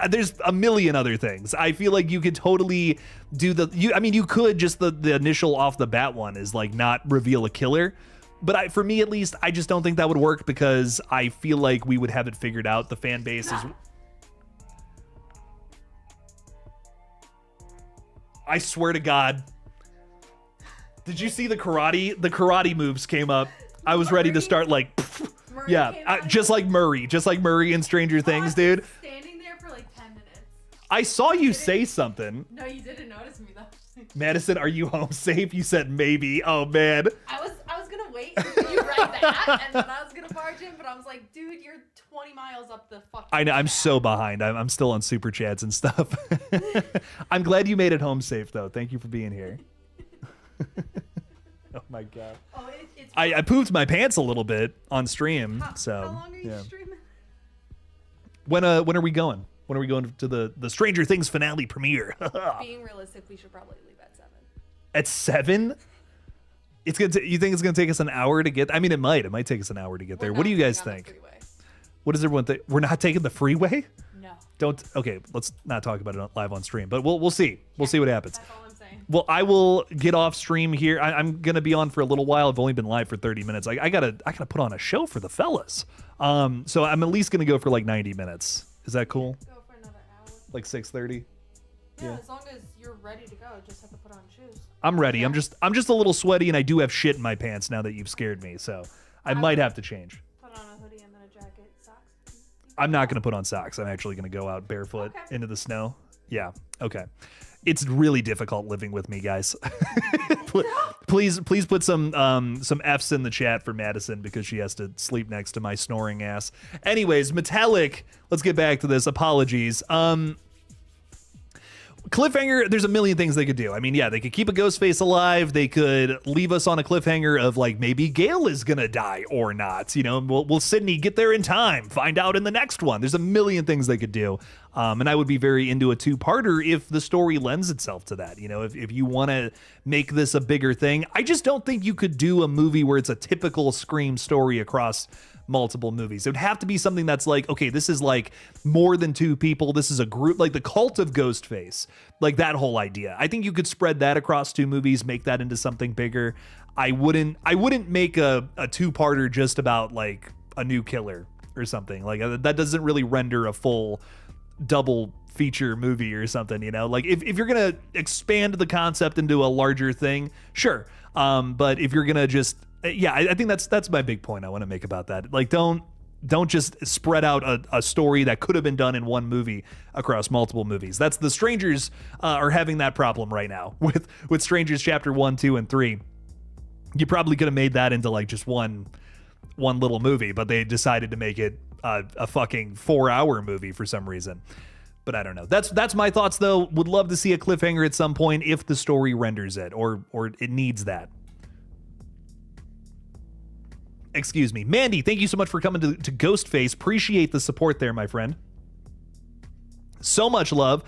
There's a million other things. I feel like you could totally do you could just the initial off the bat one is like not reveal a killer. But for me at least, I just don't think that would work because I feel like we would have it figured out. The fan base is... I swear to God. Did you see the karate moves came up? I was ready to start like... Yeah, just like Murray in Stranger Things, dude. I saw you say something. No, you didn't notice me though. Madison, are you home safe? You said maybe. Oh man. I was gonna wait until you read that, and then I was gonna barge in, but I was like, dude, you're 20 miles up the fucking. I know. I'm so behind. I'm still on super chats and stuff. I'm glad you made it home safe though. Thank you for being here. Oh my God. Oh, it's. I pooped my pants a little bit on stream. How long are you yeah. streaming? When are we going? When are we going to the Stranger Things finale premiere? Being realistic, we should probably leave at 7. At 7? You think it's gonna take us an hour to get? I mean, it might take us an hour to get there. What do you guys think? What does everyone think? We're not taking the freeway? No. Okay, let's not talk about it live on stream, but we'll see. We'll see what happens. That's all I'm saying. Well, I will get off stream here. I'm gonna be on for a little while. I've only been live for 30 minutes. I gotta put on a show for the fellas. So I'm at least gonna go for like 90 minutes. Is that cool? Go for another hour. Like 6:30? Yeah, as long as you're ready to go, just have to put on shoes. I'm ready. Yeah. I'm just a little sweaty, and I do have shit in my pants now that you've scared me. So I might have to change. Put on a hoodie and then a jacket, socks. I'm not gonna put on socks. I'm actually gonna go out barefoot into the snow. Yeah. Okay. It's really difficult living with me, guys. Please put some F's in the chat for Madison because she has to sleep next to my snoring ass. Anyways, Metallic, let's get back to this. Apologies. Cliffhanger, there's a million things they could do. I mean, yeah, they could keep a Ghostface alive. They could leave us on a cliffhanger of like maybe Gale is gonna die or not. You know, will Sydney get there in time? Find out in the next one. There's a million things they could do. And I would be very into a 2-parter if the story lends itself to that. You know, if you want to make this a bigger thing, I just don't think you could do a movie where it's a typical Scream story across multiple movies. It would have to be something that's like, okay, this is like more than 2 people. This is a group, like the cult of Ghostface, like that whole idea. I think you could spread that across 2 movies, make that into something bigger. I wouldn't make a 2-parter just about like a new killer or something. Like that doesn't really render a full double feature movie or something, you know? Like if you're gonna expand the concept into a larger thing, sure. But if you're gonna just I think that's my big point I want to make about that. Like don't just spread out a story that could have been done in one movie across multiple movies. That's the Strangers are having that problem right now with Strangers chapter 1, 2, and 3. You probably could have made that into like just one little movie, but they decided to make it a fucking 4-hour movie for some reason. But I don't know. That's my thoughts though. Would love to see a cliffhanger at some point if the story renders it or it needs that. Excuse me. Mandy, thank you so much for coming to Ghostface. Appreciate the support there, my friend. So much love.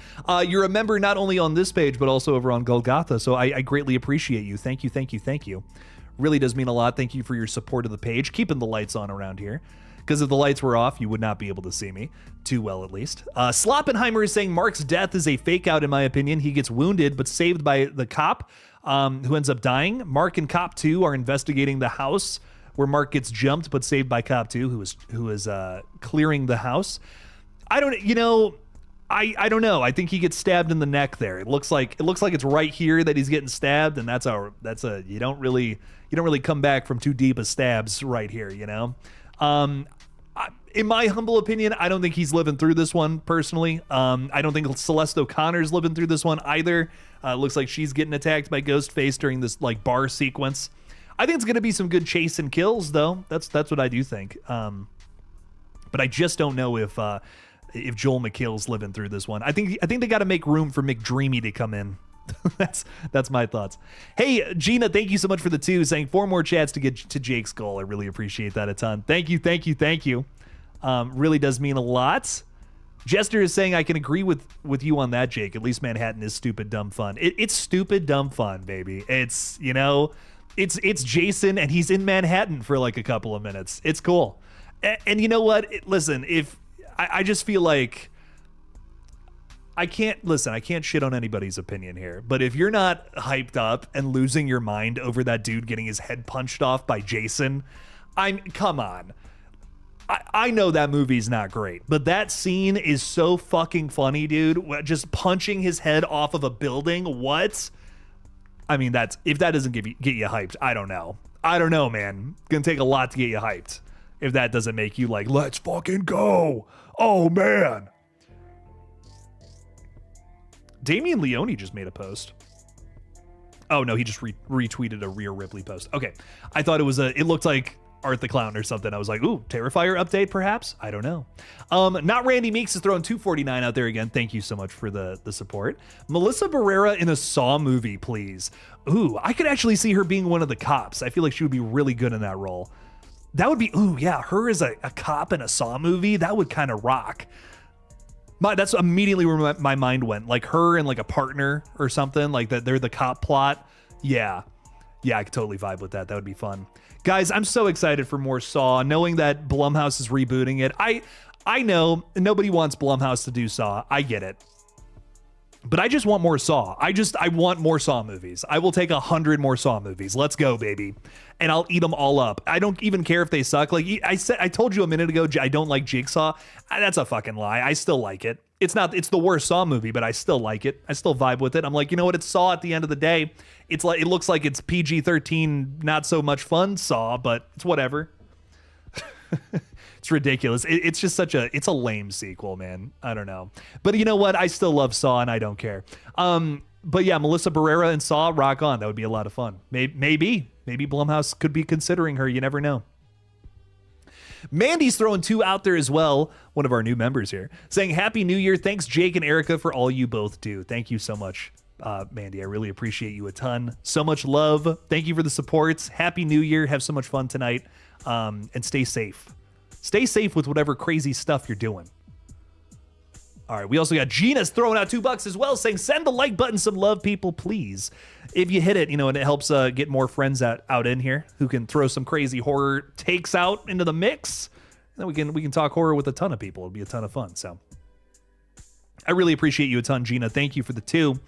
You're a member not only on this page, but also over on GullGotha, so I greatly appreciate you. Thank you. Really does mean a lot. Thank you for your support of the page, keeping the lights on around here. Because if the lights were off, you would not be able to see me. Too well, at least. Sloppenheimer is saying Mark's death is a fake out, in my opinion. He gets wounded, but saved by the cop, who ends up dying. Mark and Cop 2 are investigating the house where Mark gets jumped, but saved by Cop 2, who is clearing the house. I don't, I don't know. I think he gets stabbed in the neck there. It looks like it's right here that he's getting stabbed, and that's a you don't really come back from too deep of stabs right here, you know. In my humble opinion, I don't think he's living through this one personally. I don't think Celeste O'Connor's living through this one either. Looks like she's getting attacked by Ghostface during this like bar sequence. I think it's going to be some good chase and kills though. That's what I do think. But I just don't know if Joel McHale's living through this one. I think they got to make room for McDreamy to come in. that's my thoughts. Hey, Gina, thank you so much for the 2, saying 4 more chats to get to Jake's goal. I really appreciate that a ton. Thank you. Really does mean a lot. Jester is saying I can agree with you on that, Jake. At least Manhattan is stupid, dumb fun. It's stupid, dumb fun, baby. It's, you know, it's Jason and he's in Manhattan for like a couple of minutes. It's cool. And you know what? Listen, if I just feel like I can't shit on anybody's opinion here, but if you're not hyped up and losing your mind over that dude getting his head punched off by Jason, come on. I know that movie's not great, but that scene is so fucking funny, dude. Just punching his head off of a building. What? I mean, if that doesn't get you hyped, I don't know. I don't know, man. It's gonna take a lot to get you hyped. If that doesn't make you like, let's fucking go. Oh, man. Damian Leone just made a post. Oh, no, he just retweeted a Rhea Ripley post. Okay. I thought it looked like Art the Clown or something. I was like, ooh, Terrifier update, perhaps? I don't know. Not Randy Meeks is throwing 249 out there again. Thank you so much for the support. Melissa Barrera in a Saw movie, please. Ooh, I could actually see her being one of the cops. I feel like she would be really good in that role. That would be, ooh, yeah, her as a cop in a Saw movie, that would kind of rock. That's immediately where my mind went. Like her and like a partner or something, like that they're the cop plot. Yeah, I could totally vibe with that. That would be fun. Guys, I'm so excited for more Saw, knowing that Blumhouse is rebooting it. I know nobody wants Blumhouse to do Saw. I get it. But I just want more Saw. I want more Saw movies. I will take 100 more Saw movies. Let's go, baby. And I'll eat them all up. I don't even care if they suck. Like I told you a minute ago, I don't like Jigsaw. That's a fucking lie. I still like it. It's the worst Saw movie, but I still like it. I still vibe with it. I'm like, you know what? It's Saw at the end of the day. It's like, it looks like it's PG-13, not so much fun Saw, but it's whatever. It's ridiculous. It's just it's a lame sequel, man. I don't know. But you know what? I still love Saw and I don't care. But yeah, Melissa Barrera and Saw, rock on. That would be a lot of fun. Maybe Blumhouse could be considering her. You never know. Mandy's throwing 2 out there as well. One of our new members here saying Happy New Year. Thanks, Jake and Erica, for all you both do. Thank you so much, Mandy. I really appreciate you a ton. So much love. Thank you for the supports. Happy New Year. Have so much fun tonight. And stay safe. Stay safe with whatever crazy stuff you're doing. All right, we also got Gina's throwing out $2 as well, saying send the like button some love, people, please. If you hit it, you know, and it helps get more friends out in here who can throw some crazy horror takes out into the mix. Then we can talk horror with a ton of people. It'll be a ton of fun. So I really appreciate you a ton, Gina. Thank you for the 2.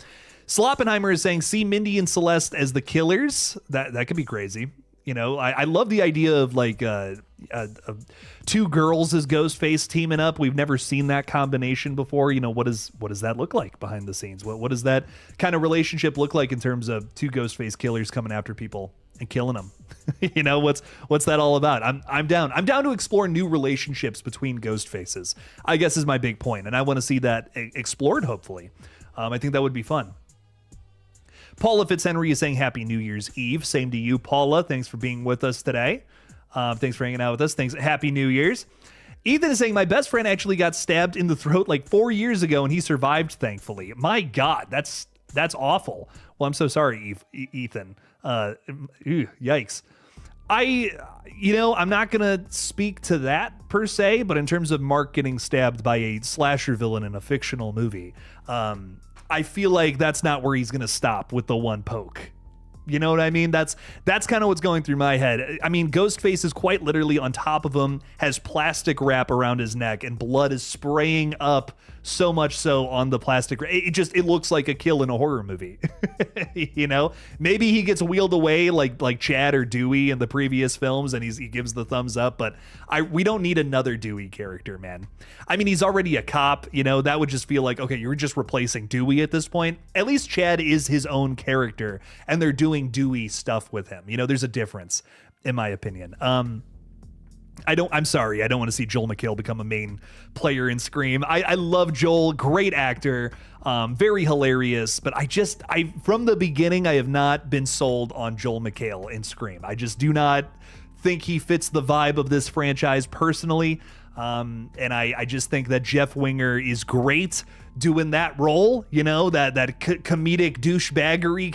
Sloppenheimer is saying see Mindy and Celeste as the killers. That could be crazy. You know, I love the idea of like 2 girls as Ghostface teaming up. We've never seen that combination before. You know, what does that look like behind the scenes? What does that kind of relationship look like in terms of 2 Ghostface killers coming after people and killing them? You know, what's that all about? I'm down. I'm down to explore new relationships between Ghostfaces, I guess is my big point, and I want to see that explored. Hopefully, I think that would be fun. Paula Fitzhenry is saying Happy New Year's Eve. Same to you, Paula. Thanks for being with us today. Thanks for hanging out with us. Thanks. Happy New Year's. Ethan is saying my best friend actually got stabbed in the throat like 4 years ago and he survived, thankfully. My God, that's awful. Well, I'm so sorry, Ethan. Yikes. I'm not going to speak to that per se, but in terms of Mark getting stabbed by a slasher villain in a fictional movie, I feel like that's not where he's going to stop with the one poke. You know what I mean? That's kind of what's going through my head. I mean, Ghostface is quite literally on top of him, has plastic wrap around his neck, and blood is spraying up so much so on the plastic. It looks like a kill in a horror movie. You know, maybe he gets wheeled away like Chad or Dewey in the previous films, and he gives the thumbs up. But we don't need another Dewey character, man. I mean, he's already a cop. You know, that would just feel like, okay, you're just replacing Dewey at this point. At least Chad is his own character, and they're doing Dewey stuff with him. You know, there's a difference, in my opinion. I'm sorry, I don't want to see Joel McHale become a main player in Scream. I love Joel, great actor, very hilarious, but from the beginning, I have not been sold on Joel McHale in Scream. I just do not think he fits the vibe of this franchise personally. And I just think that Jeff Winger is great doing that role, you know, that comedic douchebaggery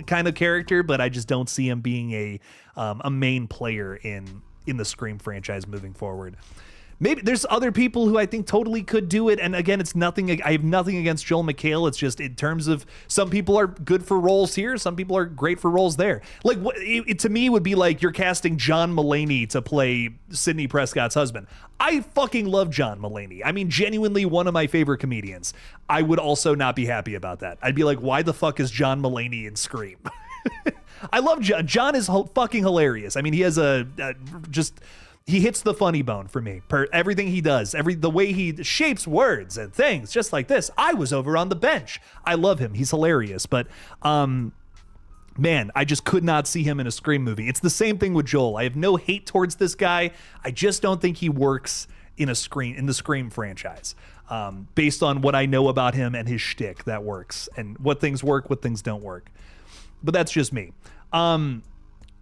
kind of character, but I just don't see him being a main player in the Scream franchise moving forward. Maybe there's other people who I think totally could do it. And again, I have nothing against Joel McHale. It's just in terms of some people are good for roles here. Some people are great for roles there. Like it to me would be like you're casting John Mulaney to play Sidney Prescott's husband. I fucking love John Mulaney. I mean, genuinely one of my favorite comedians. I would also not be happy about that. I'd be like, why the fuck is John Mulaney in Scream? I love John. John is fucking hilarious. I mean, he has he hits the funny bone for me. Everything he does, the way he shapes words and things, just like this. I was over on the bench. I love him. He's hilarious. But man, I just could not see him in a Scream movie. It's the same thing with Joel. I have no hate towards this guy. I just don't think he works in the Scream franchise. Based on what I know about him and his shtick, that works. And what things work, what things don't work. But that's just me.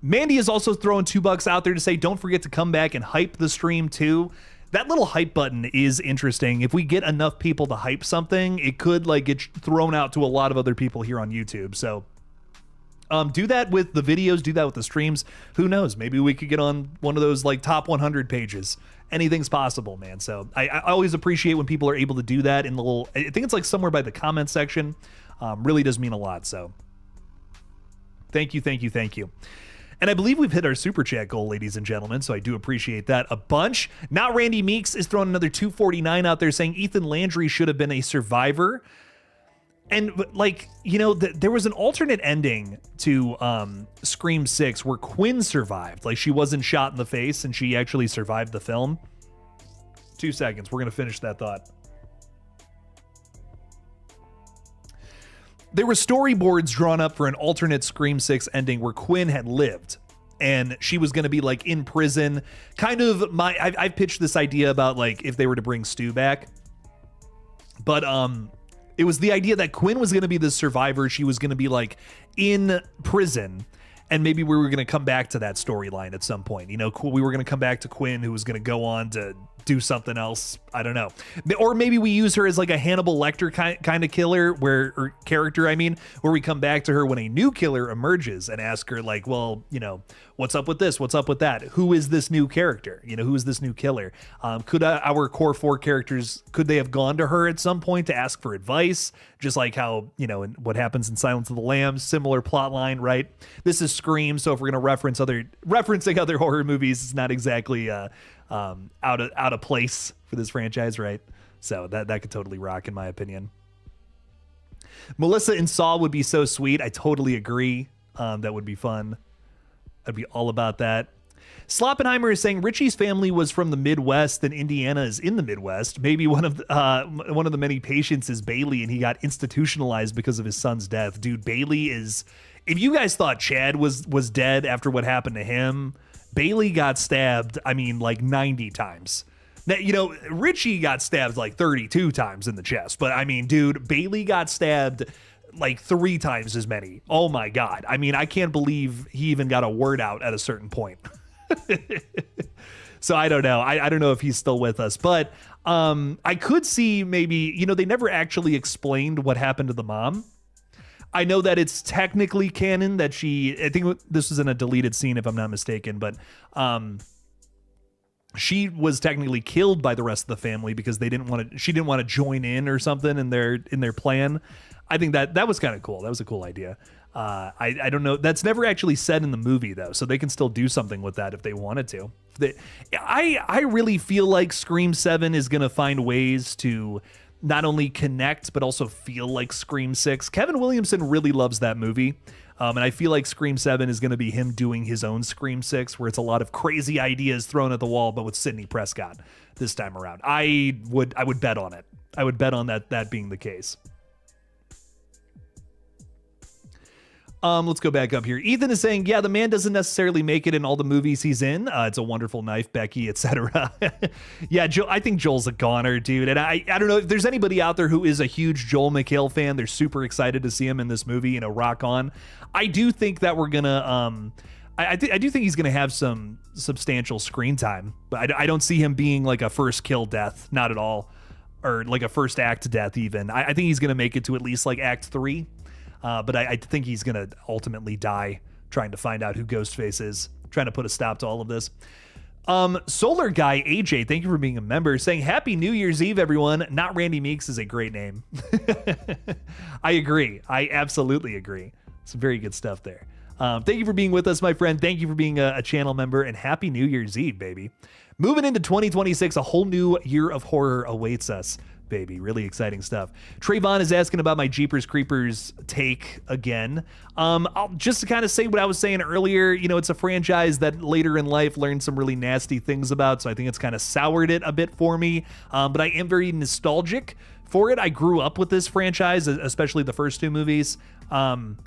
Mandy is also throwing $2 out there to say, don't forget to come back and hype the stream too. That little hype button is interesting. If we get enough people to hype something, it could like get thrown out to a lot of other people here on YouTube. So do that with the videos, do that with the streams. Who knows? Maybe we could get on one of those like top 100 pages. Anything's possible, man. So I always appreciate when people are able to do that in the little, I think it's like somewhere by the comment section. Really does mean a lot. So thank you, thank you, thank you. And I believe we've hit our super chat goal, ladies and gentlemen, so I do appreciate that a bunch. Now Randy Meeks is throwing another $2.49 out there saying Ethan Landry should have been a survivor. And like, you know, there was an alternate ending to Scream 6 where Quinn survived. Like she wasn't shot in the face and she actually survived the film. 2 seconds, we're going to finish that thought. There were storyboards drawn up for an alternate Scream 6 ending where Quinn had lived and she was going to be like in prison. Kind of I've pitched this idea about like if they were to bring Stu back. But it was the idea that Quinn was going to be the survivor. She was going to be like in prison. And maybe we were going to come back to that storyline at some point. You know, we were going to come back to Quinn, who was going to go on to do something else. I don't know. Or maybe we use her as like a Hannibal Lecter kind of killer or character, where we come back to her when a new killer emerges and ask her like, well, you know, what's up with this? What's up with that? Who is this new character? You know, who is this new killer? Could our core 4 characters, could they have gone to her at some point to ask for advice? Just like how, you know, in what happens in Silence of the Lambs, similar plot line, right? This is Scream, so if we're going to referencing other horror movies, it's not exactly out of place for this franchise, right? So that could totally rock, in my opinion. Melissa in Saw would be so sweet. I totally agree. That would be fun. I'd be all about that. Sloppenheimer is saying Richie's family was from the Midwest and Indiana is in the Midwest. Maybe one of the many patients is Bailey and he got institutionalized because of his son's death. Dude, Bailey is... If you guys thought Chad was dead after what happened to him, Bailey got stabbed, like 90 times. Now, you know, Richie got stabbed like 32 times in the chest. But dude, Bailey got stabbed like 3 times as many. Oh my God. I can't believe he even got a word out at a certain point. So I don't know. I don't know if he's still with us, but I could see maybe, you know, they never actually explained what happened to the mom. I know that it's technically canon that I think this was in a deleted scene if I'm not mistaken, but she was technically killed by the rest of the family because she didn't want to join in or something in their plan. I think that was kind of cool. That was a cool idea. I don't know. That's never actually said in the movie though, so they can still do something with that if they wanted to. I really feel like Scream 7 is gonna find ways to not only connect but also feel like Scream 6. Kevin Williamson really loves that movie. And I feel like Scream 7 is going to be him doing his own Scream 6, where it's a lot of crazy ideas thrown at the wall, but with Sidney Prescott this time around. I would bet on it. I would bet on that being the case. Let's go back up here. Ethan is saying, yeah, the man doesn't necessarily make it in all the movies he's in. It's a Wonderful Knife, Becky, etc. Yeah, I think Joel's a goner, dude. And I don't know if there's anybody out there who is a huge Joel McHale fan. They're super excited to see him in this movie, rock on. I do think that we're gonna, I do think he's gonna have some substantial screen time, but I don't see him being like a first kill death, not at all, or like a first act death even. I think he's gonna make it to at least like Act 3. But I think he's going to ultimately die trying to find out who Ghostface is, trying to put a stop to all of this. Solar Guy AJ, thank you for being a member, saying Happy New Year's Eve, everyone. Not Randy Meeks is a great name. I agree. I absolutely agree. Some very good stuff there. Thank you for being with us, my friend. Thank you for being a channel member, and Happy New Year's Eve, baby. Moving into 2026, a whole new year of horror awaits us. Baby, really exciting stuff. Trayvon is asking about my Jeepers Creepers take again. Just to kind of say what I was saying earlier, it's a franchise that later in life learned some really nasty things about, so I think it's kind of soured it a bit for me. But I am very nostalgic for it. I grew up with this franchise, especially the first two movies. And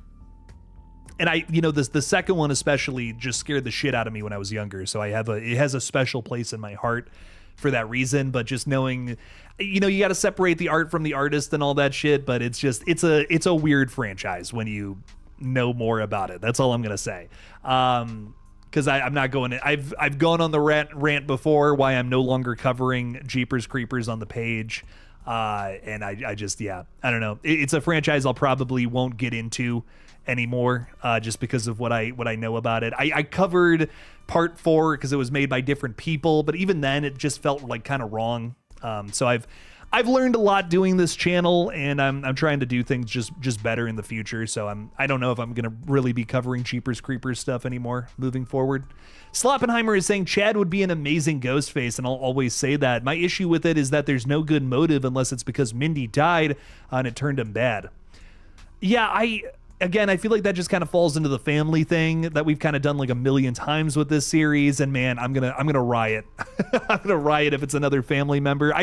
the second one especially just scared the shit out of me when I was younger. So it has a special place in my heart for that reason. But just knowing, you got to separate the art from the artist and all that shit. But it's a weird franchise when you know more about it. That's all I'm gonna say. Because I'm not going to, I've gone on the rant before why I'm no longer covering Jeepers Creepers on the page. And I just, I don't know. It's a franchise I'll probably won't get into anymore, just because of what I know about it. I covered part 4 because it was made by different people, but even then it just felt like kind of wrong. So I've learned a lot doing this channel, and I'm trying to do things just better in the future. So I don't know if I'm gonna really be covering Jeepers Creepers stuff anymore moving forward. Sloppenheimer is saying Chad would be an amazing Ghostface, and I'll always say that. My issue with it is that there's no good motive unless it's because Mindy died and it turned him bad. Yeah, I feel like that just kind of falls into the family thing that we've kind of done like a million times with this series. And man, I'm gonna riot. I'm gonna riot if it's another family member.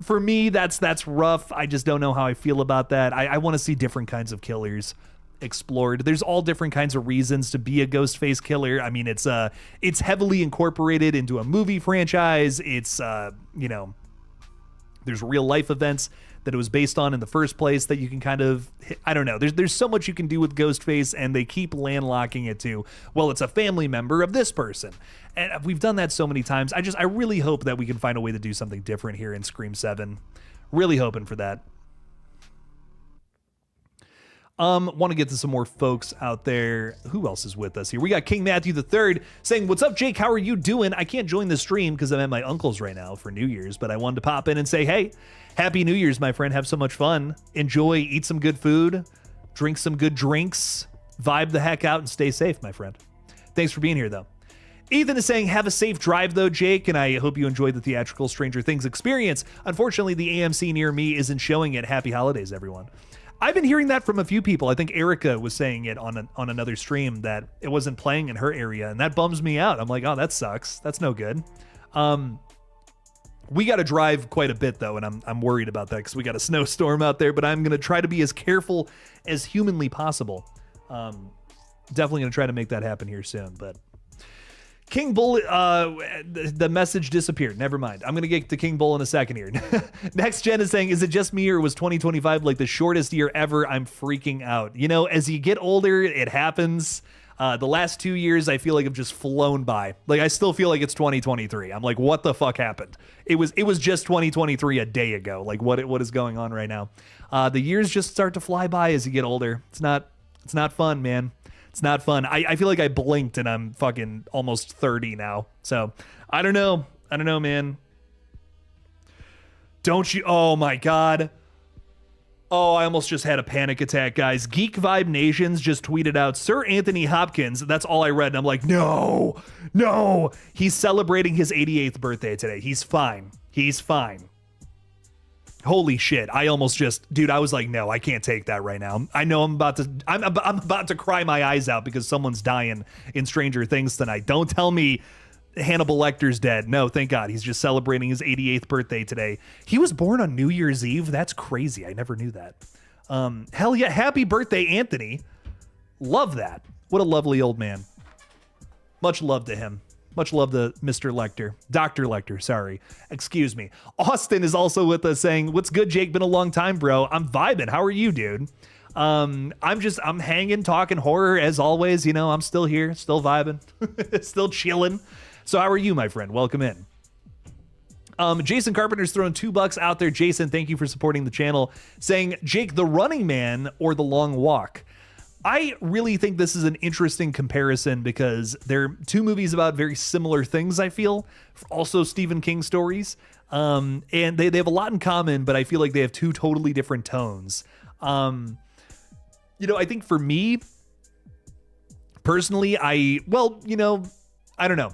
For me, that's rough. I just don't know how I feel about that. I want to see different kinds of killers explored. There's all different kinds of reasons to be a Ghostface killer. I mean, it's heavily incorporated into a movie franchise. It's there's real life events that it was based on in the first place that you can kind of, I don't know. There's so much you can do with Ghostface, and they keep landlocking it to, well, it's a family member of this person. And we've done that so many times. I really hope that we can find a way to do something different here in Scream 7. Really hoping for that. Want to get to some more folks out there. Who else is with us here? We got King Matthew III saying, what's up, Jake? How are you doing? I can't join the stream because I'm at my uncle's right now for New Year's, but I wanted to pop in and say, hey, Happy New Year's, my friend. Have so much fun. Enjoy, eat some good food, drink some good drinks, vibe the heck out, and stay safe, my friend. Thanks for being here, though. Ethan is saying, have a safe drive, though, Jake, and I hope you enjoyed the theatrical Stranger Things experience. Unfortunately, the AMC near me isn't showing it. Happy holidays, everyone. I've been hearing that from a few people. I think Erica was saying it on another stream that it wasn't playing in her area, and that bums me out. I'm like, oh, that sucks. That's no good. We got to drive quite a bit, though, and I'm worried about that because we got a snowstorm out there, but I'm going to try to be as careful as humanly possible. Definitely going to try to make that happen here soon, but King Bull, the message disappeared. Never mind. I'm going to get to King Bull in a second here. Next Gen is saying, is it just me or was 2025 like the shortest year ever? I'm freaking out. As you get older, it happens. The last 2 years, I feel like have just flown by. Like, I still feel like it's 2023. I'm like, what the fuck happened? It was just 2023 a day ago. Like, what is going on right now? The years just start to fly by as you get older. It's not fun, man. It's not fun. I feel like I blinked and I'm fucking almost 30 now. So I don't know, man. Don't you? Oh my God. Oh, I almost just had a panic attack, guys. Geek Vibe Nations just tweeted out, Sir Anthony Hopkins. That's all I read. And I'm like, no. He's celebrating his 88th birthday today. He's fine. Holy shit. I almost just, dude, I was like, no, I can't take that right now. I know I'm about to cry my eyes out because someone's dying in Stranger Things tonight. Don't tell me Hannibal Lecter's dead. No, thank God. He's just celebrating his 88th birthday today. He was born on New Year's Eve. That's crazy. I never knew that. Hell yeah. Happy birthday, Anthony. Love that. What a lovely old man. Much love to him. Much love to Mr. Lecter. Dr. Lecter, sorry. Excuse me. Austin is also with us saying, what's good, Jake? Been a long time, bro. I'm vibing. How are you, dude? I'm hanging, talking horror as always. You know, I'm still here, still vibing, still chilling. So how are you, my friend? Welcome in. Jason Carpenter's throwing $2 out there. Jason, thank you for supporting the channel, saying, Jake, The Running Man or The Long Walk? I really think this is an interesting comparison because they're two movies about very similar things, I feel. Also Stephen King stories. And they have a lot in common, but I feel like they have two totally different tones. You know, I think for me, personally, I don't know.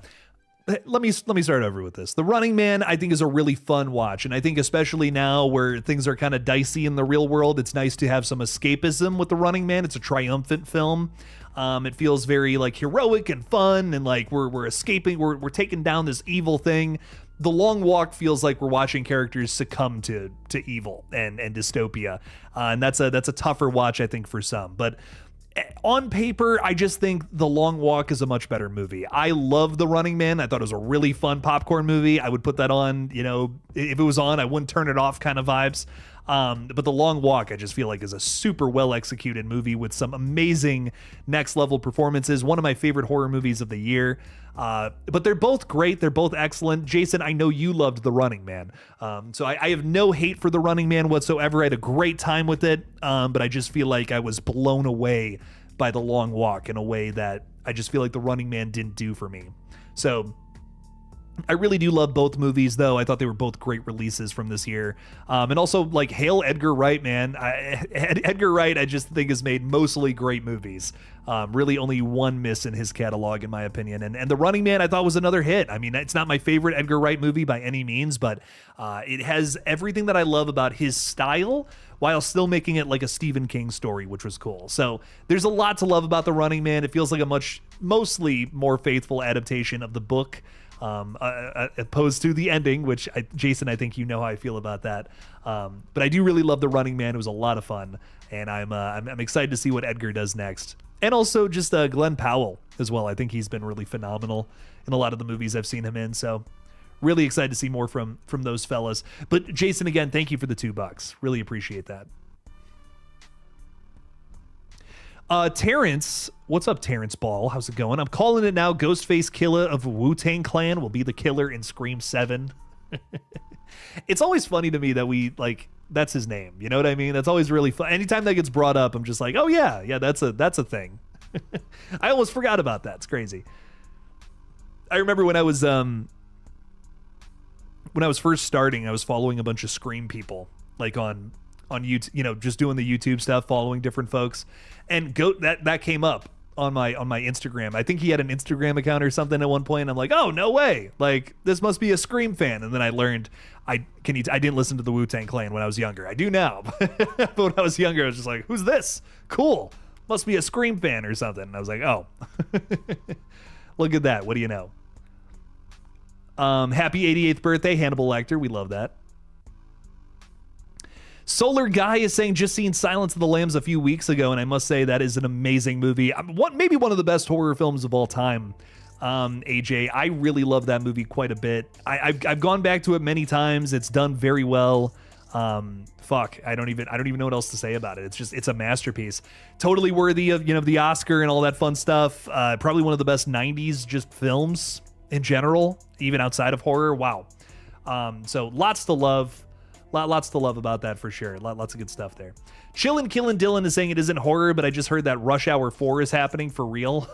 Let me start over with this. The Running Man, I think, is a really fun watch. And I think especially now where things are kind of dicey in the real world, it's nice to have some escapism with The Running Man. It's a triumphant film. It feels very like heroic and fun, and like we're escaping, we're taking down this evil thing. The Long Walk feels like we're watching characters succumb to evil and dystopia. And that's a tougher watch, I think, for some. But on paper, I just think The Long Walk is a much better movie. I love The Running Man. I thought it was a really fun popcorn movie. I would put that on, you know, if it was on, I wouldn't turn it off kind of vibes. But The Long Walk, I just feel like is a super well executed movie with some amazing next level performances. One of my favorite horror movies of the year. But they're both great. They're both excellent. Jason, I know you loved The Running Man. So I have no hate for The Running Man whatsoever. I had a great time with it. But I just feel like I was blown away by The Long Walk in a way that I just feel like The Running Man didn't do for me. So I really do love both movies, though. I thought they were both great releases from this year. And also, like, hail Edgar Wright, man. Edgar Wright, I just think, has made mostly great movies. Really only one miss in his catalog, in my opinion. And The Running Man, I thought, was another hit. I mean, it's not my favorite Edgar Wright movie by any means, but it has everything that I love about his style while still making it like a Stephen King story, which was cool. So there's a lot to love about The Running Man. It feels like a mostly more faithful adaptation of the book, opposed to the ending, which Jason, I think you know how I feel about that. But I do really love The Running Man. It was a lot of fun, and I'm excited to see what Edgar does next. And also just Glenn Powell as well. I think he's been really phenomenal in a lot of the movies I've seen him in. So really excited to see more from those fellas. But Jason, again, thank you for the $2. Really appreciate that. Terrence, what's up, Terrence Ball? How's it going? I'm calling it now. Ghostface Killer of Wu-Tang Clan will be the killer in Scream 7. It's always funny to me that that's his name. You know what I mean? That's always really fun. Anytime that gets brought up, I'm just like, oh yeah, that's a thing. I almost forgot about that. It's crazy. I remember when I was first starting, I was following a bunch of Scream people, like on YouTube, you know, just doing the YouTube stuff, following different folks, and that came up on my Instagram. I think he had an Instagram account or something at one point. I'm like, oh, no way. Like, this must be a Scream fan. And then I learned I didn't listen to the Wu-Tang Clan when I was younger. I do now. But when I was younger, I was just like, who's this? Cool. Must be a Scream fan or something. And I was like, oh, look at that. What do you know? Happy 88th birthday, Hannibal Lecter. We love that. Solar Guy is saying, just seen Silence of the Lambs a few weeks ago, and I must say that is an amazing movie. Maybe one of the best horror films of all time. AJ, I really love that movie quite a bit. I've gone back to it many times. It's done very well. I don't even know what else to say about it. It's a masterpiece. Totally worthy of, you know, the Oscar and all that fun stuff. Probably one of the best 90s just films in general, even outside of horror. Wow. So lots to love. Lots to love about that for sure. Lots of good stuff there. Chillin' Killin' Dylan is saying it isn't horror, but I just heard that Rush Hour 4 is happening for real.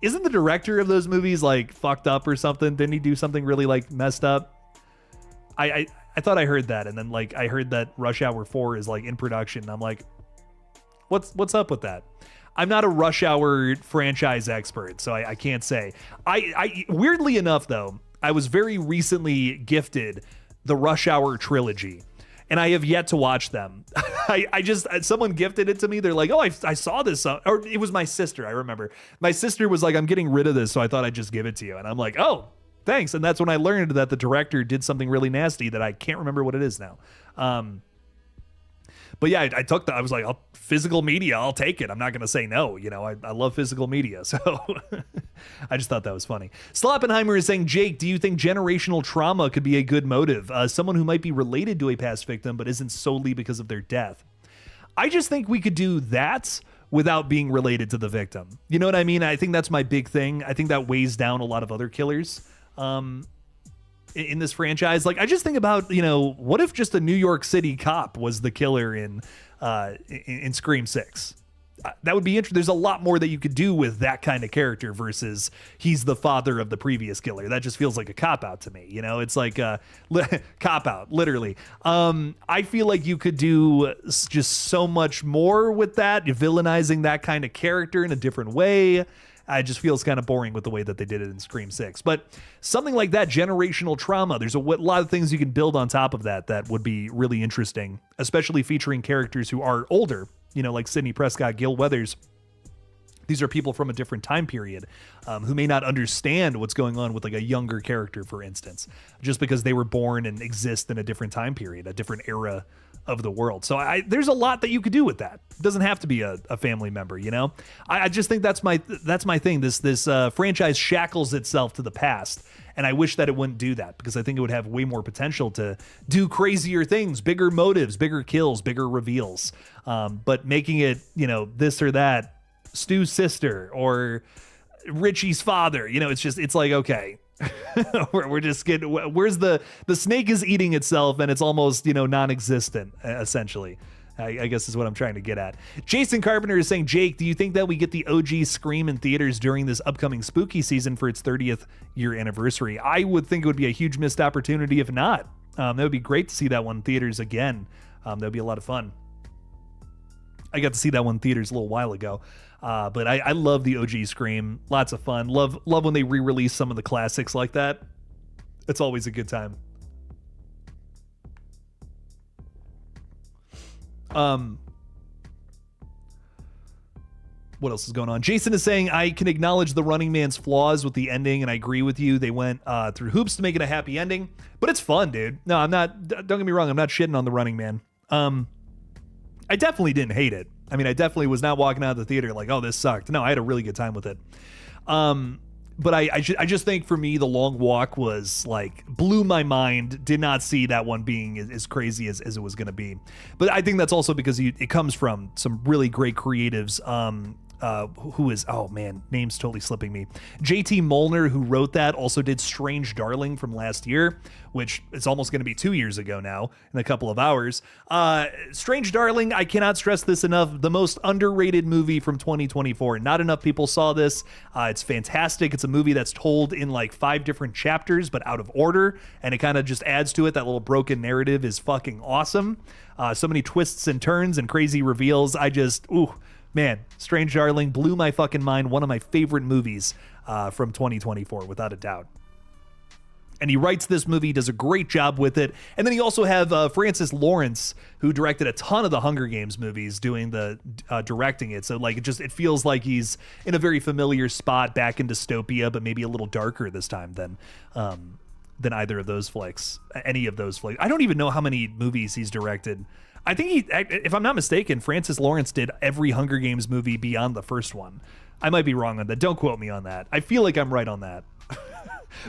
Isn't the director of those movies like fucked up or something? Didn't he do something really like messed up? I I thought I heard that, and then like I heard that Rush Hour 4 is like in production. I'm like, what's up with that? I'm not a Rush Hour franchise expert, so I can't say. I weirdly enough though, I was very recently gifted the Rush Hour trilogy, and I have yet to watch them. I just, someone gifted it to me. They're like, oh, I saw this, or it was my sister. I remember my sister was like, I'm getting rid of this, so I thought I'd just give it to you. And I'm like, oh, thanks. And that's when I learned that the director did something really nasty that I can't remember what it is now. But yeah, I was like, physical media, I'll take it. I'm not going to say no. You know, I love physical media. So I just thought that was funny. Sloppenheimer is saying, Jake, do you think generational trauma could be a good motive? Someone who might be related to a past victim, but isn't solely because of their death. I just think we could do that without being related to the victim. You know what I mean? I think that's my big thing. I think that weighs down a lot of other killers. In this franchise, like I just think about, you know, what if just a New York City cop was the killer in Scream 6? That would be interesting. There's a lot more that you could do with that kind of character versus he's the father of the previous killer. That just feels like a cop out to me. You know, it's like a cop out, literally. I feel like you could do just so much more with that, villainizing that kind of character in a different way. It just feels kind of boring with the way that they did it in Scream 6. But something like that, generational trauma, there's a lot of things you can build on top of that would be really interesting, especially featuring characters who are older, you know, like Sidney Prescott, Gil Weathers. These are people from a different time period who may not understand what's going on with like a younger character, for instance, just because they were born and exist in a different time period, a different era of the world. So there's a lot that you could do with that. It doesn't have to be a family member, you know? I just think that's my thing. This franchise shackles itself to the past, and I wish that it wouldn't do that, because I think it would have way more potential to do crazier things, bigger motives, bigger kills, bigger reveals. But making it, you know, this or that, Stu's sister or Richie's father, you know, it's like, okay, we're just getting, where's the snake is eating itself and it's almost, you know, non-existent essentially. I guess is what I'm trying to get at. Jason Carpenter is saying, Jake, do you think that we get the OG Scream in theaters during this upcoming spooky season for its 30th year anniversary? I would think it would be a huge missed opportunity if not. That would be great to see that one in theaters again. That would be a lot of fun. I got to see that one in theaters a little while ago. But I love the OG Scream. Lots of fun. Love when they re-release some of the classics like that. It's always a good time. What else is going on? Jason is saying, I can acknowledge the Running Man's flaws with the ending, and I agree with you. They went through hoops to make it a happy ending, but it's fun, dude. No, I'm not. Don't get me wrong. I'm not shitting on the Running Man. I definitely didn't hate it. I mean, I definitely was not walking out of the theater like, oh, this sucked. No, I had a really good time with it. But I just think for me, The Long Walk was like, blew my mind. Did not see that one being as crazy as it was going to be. But I think that's also because it comes from some really great creatives. Who is, oh man, name's totally slipping me. JT Molnar, who wrote that, also did Strange Darling from last year, which is almost going to be 2 years ago now in a couple of hours. Strange Darling, I cannot stress this enough, the most underrated movie from 2024. Not enough people saw this. It's fantastic. It's a movie that's told in like 5 different chapters, but out of order, and it kind of just adds to it. That little broken narrative is fucking awesome. So many twists and turns and crazy reveals. Man, Strange Darling blew my fucking mind. One of my favorite movies from 2024, without a doubt. And he writes this movie, does a great job with it. And then you also have Francis Lawrence, who directed a ton of the Hunger Games movies, doing the directing it. So like it feels like he's in a very familiar spot back in dystopia, but maybe a little darker this time than either of those flicks, any of those flicks. I don't even know how many movies he's directed. I think if I'm not mistaken, Francis Lawrence did every Hunger Games movie beyond the first one. I might be wrong on that. Don't quote me on that. I feel like I'm right on that.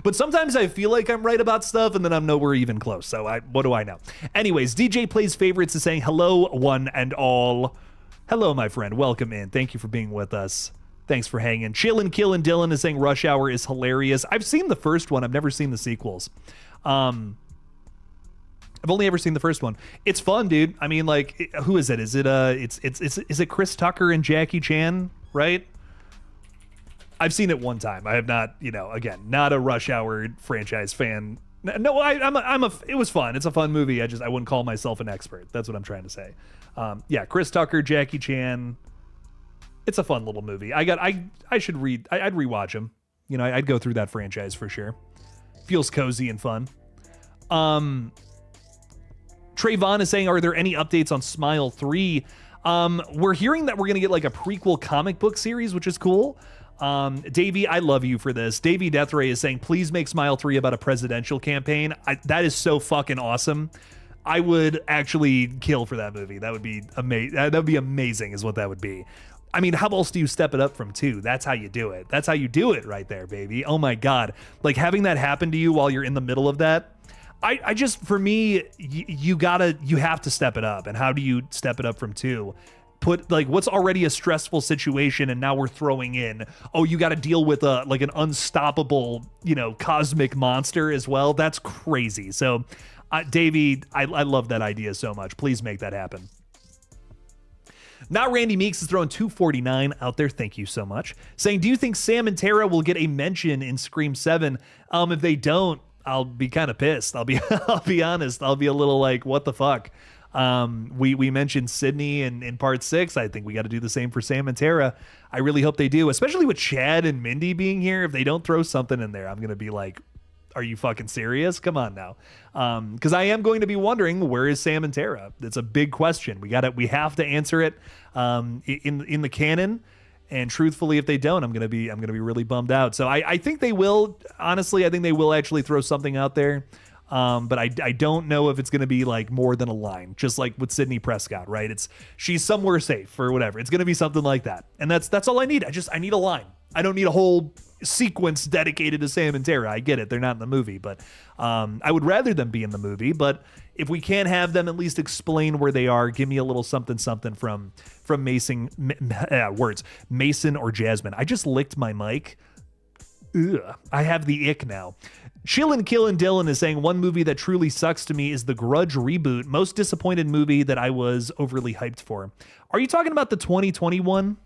But sometimes I feel like I'm right about stuff and then I'm nowhere even close. So what do I know? Anyways, DJ Plays Favorites is saying, hello, one and all. Hello, my friend. Welcome in. Thank you for being with us. Thanks for hanging. Chillin' Killin' Dylan is saying Rush Hour is hilarious. I've seen the first one. I've never seen the sequels. I've only ever seen the first one. It's fun, dude. I mean, like, who is it? Is it is it Chris Tucker and Jackie Chan, right? I've seen it one time. I have not, again, not a Rush Hour franchise fan No, it was fun. It's a fun movie. I wouldn't call myself an expert. That's what I'm trying to say. Yeah, Chris Tucker, Jackie Chan. It's a fun little movie. I'd rewatch him. You know, I'd go through that franchise for sure. Feels cozy and fun. Trayvon is saying, are there any updates on Smile 3? We're hearing that we're going to get like a prequel comic book series, which is cool. Davey, I love you for this. Davey Deathray is saying, please make Smile 3 about a presidential campaign. That is so fucking awesome. I would actually kill for that movie. That would be amazing. That would be amazing is what that would be. I mean, how else do you step it up from 2? That's how you do it. That's how you do it right there, baby. Oh my God. Like having that happen to you while you're in the middle of that. I just, for me, you have to step it up. And how do you step it up from 2? Put like what's already a stressful situation, and now we're throwing in, oh, you got to deal with like an unstoppable, you know, cosmic monster as well. That's crazy. So, Davey, I love that idea so much. Please make that happen. Now Randy Meeks is throwing 249 out there. Thank you so much. Saying, do you think Sam and Tara will get a mention in Scream 7? If they don't, I'll be kind of pissed. I'll be honest. I'll be a little like, what the fuck? We mentioned Sydney in part 6. I think we got to do the same for Sam and Tara. I really hope they do, especially with Chad and Mindy being here. If they don't throw something in there, I'm going to be like, are you fucking serious? Come on now. Because I am going to be wondering, where is Sam and Tara? It's a big question. We have to answer it in the canon. And truthfully, if they don't, I'm gonna be really bummed out. So I think they will. Honestly, I think they will actually throw something out there. But I don't know if it's gonna be like more than a line, just like with Sydney Prescott, right? She's somewhere safe or whatever. It's gonna be something like that, and that's all I need. I need a line. I don't need a whole sequence dedicated to Sam and Tara. I get it, they're not in the movie, but I would rather them be in the movie. But if we can't have them at least explain where they are, give me a little something from Mason or Jasmine. I just licked my mic. Ugh, I have the ick now. Chillin' Killin' Dylan is saying, one movie that truly sucks to me is the Grudge reboot. Most disappointed movie that I was overly hyped for. Are you talking about the 2021?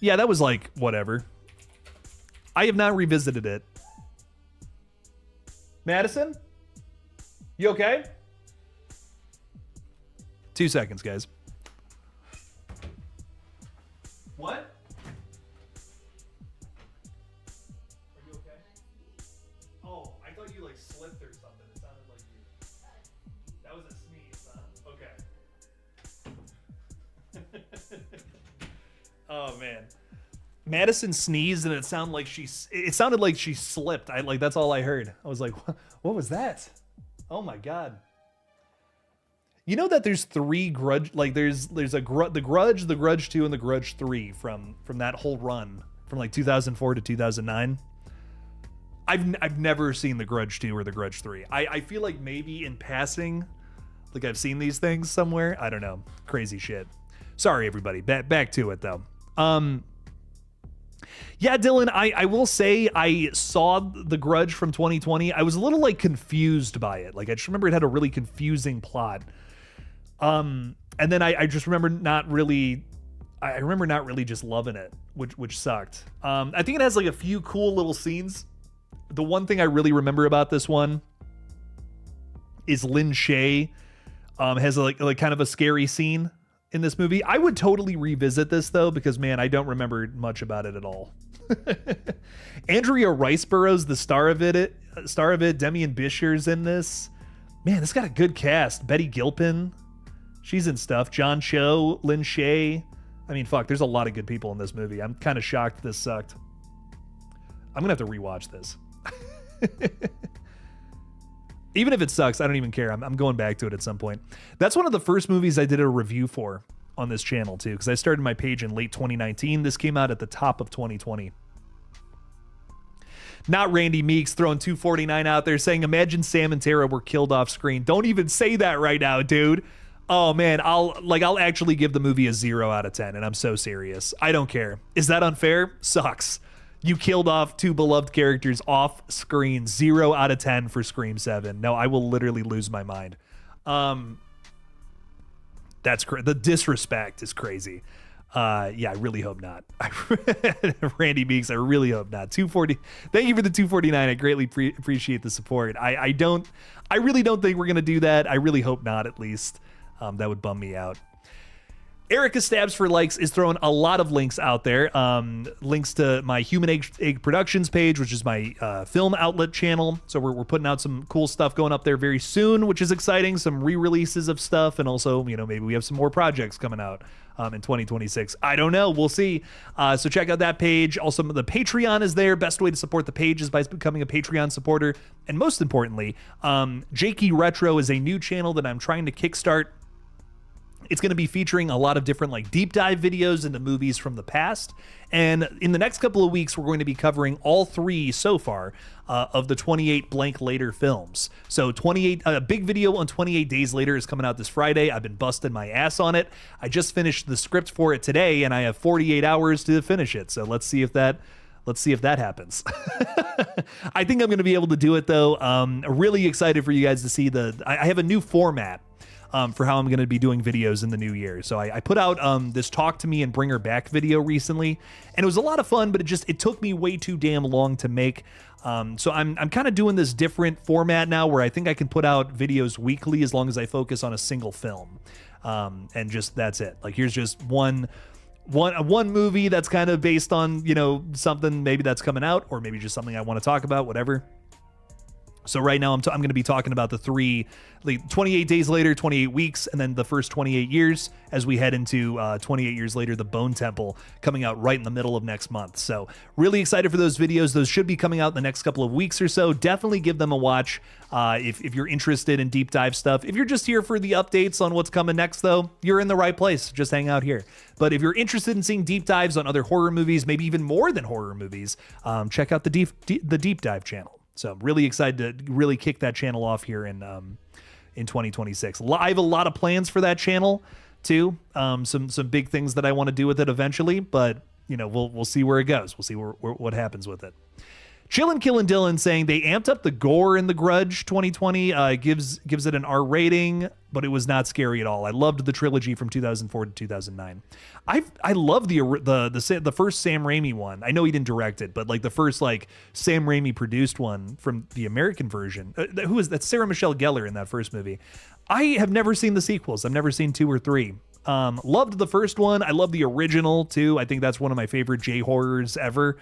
Yeah, that was like, whatever. I have not revisited it. Madison? You okay? 2 seconds, guys. What? Are you okay? Oh, I thought you like slipped or something. It sounded like you. That was a sneeze, huh? Okay. Oh man. Madison sneezed and it sounded like she slipped. That's all I heard. I was like, what was that? Oh my God. You know that there's 3 Grudge, like there's the Grudge, the Grudge 2, and the Grudge 3 from that whole run from like 2004 to 2009. I've never seen the Grudge 2 or the Grudge 3. I feel like maybe in passing, like I've seen these things somewhere. I don't know. Crazy shit. Sorry everybody. Back to it though. Yeah, Dylan, I will say I saw The Grudge from 2020. I was a little like confused by it. Like I just remember it had a really confusing plot. And then I just remember not really just loving it, which sucked. I think it has like a few cool little scenes. The one thing I really remember about this one is Lin Shaye has like kind of a scary scene in this movie. I would totally revisit this though, because man, I don't remember much about it at all. Andrea Riseborough's the star of it. Demian Bisher's in this. Man, this got a good cast. Betty Gilpin, she's in stuff. John Cho, Lin Shaye. I mean, fuck, there's a lot of good people in this movie. I'm kind of shocked this sucked. I'm gonna have to rewatch this. Even if it sucks, I don't even care. I'm going back to it at some point. That's one of the first movies I did a review for on this channel too, because I started my page in late 2019. This came out at the top of 2020. Not Randy Meeks throwing 249 out there saying, imagine Sam and Tara were killed off screen. Don't even say that right now, dude. Oh man, I'll actually give the movie a 0 out of 10, and I'm so serious. I don't care. Is that unfair? Sucks. You killed off 2 beloved characters off screen. 0 out of 10 for Scream 7. No, I will literally lose my mind. That's the disrespect is crazy. Yeah, I really hope not. Randy Meeks, I really hope not. 240. Thank you for the 249. I greatly appreciate the support. I really don't think we're gonna do that. I really hope not, at least. That would bum me out. Erica Stabs for Likes is throwing a lot of links out there. Links to my Human Egg Productions page, which is my film outlet channel. So we're putting out some cool stuff going up there very soon, which is exciting. Some re-releases of stuff, and also, maybe we have some more projects coming out in 2026. I don't know. We'll see. So check out that page. Also, the Patreon is there. Best way to support the page is by becoming a Patreon supporter. And most importantly, Jakey Retro is a new channel that I'm trying to kickstart. It's going to be featuring a lot of different deep dive videos into movies from the past. And in the next couple of weeks, we're going to be covering all 3 so far of the 28 Blank Later films. So a big video on 28 Days Later is coming out this Friday. I've been busting my ass on it. I just finished the script for it today, and I have 48 hours to finish it. So let's see if that happens. I think I'm going to be able to do it, though. Really excited for you guys to see I have a new format for how I'm going to be doing videos in the new year. So I put out this Talk to Me and Bring Her Back video recently, and it was a lot of fun, but it took me way too damn long to make. So I'm kind of doing this different format now where I think I can put out videos weekly as long as I focus on a single film. And just that's it. Here's just one movie that's kind of based on, something maybe that's coming out, or maybe just something I want to talk about, whatever. So right now I'm going to be talking about the 28 Days Later, 28 Weeks, and then the first 28 years as we head into 28 years later, The Bone Temple, coming out right in the middle of next month. So really excited for those videos. Those should be coming out in the next couple of weeks or so. Definitely give them a watch if you're interested in deep dive stuff. If you're just here for the updates on what's coming next, though, you're in the right place. Just hang out here. But if you're interested in seeing deep dives on other horror movies, maybe even more than horror movies, check out the Deep Dive channel. So I'm really excited to really kick that channel off here in 2026. I have a lot of plans for that channel too. Some big things that I want to do with it eventually, but we'll see where it goes. We'll see what happens with it. Chillin' Killin' Dylan saying they amped up the gore in The Grudge 2020. Gives it an R rating, but it was not scary at all. I loved the trilogy from 2004 to 2009. I love the first Sam Raimi one. I know he didn't direct it, but the first Sam Raimi produced one from the American version. Who is that? Sarah Michelle Gellar in that first movie. I have never seen the sequels. I've never seen 2 or 3. Loved the first one. I love the original too. I think that's one of my favorite J horrors ever.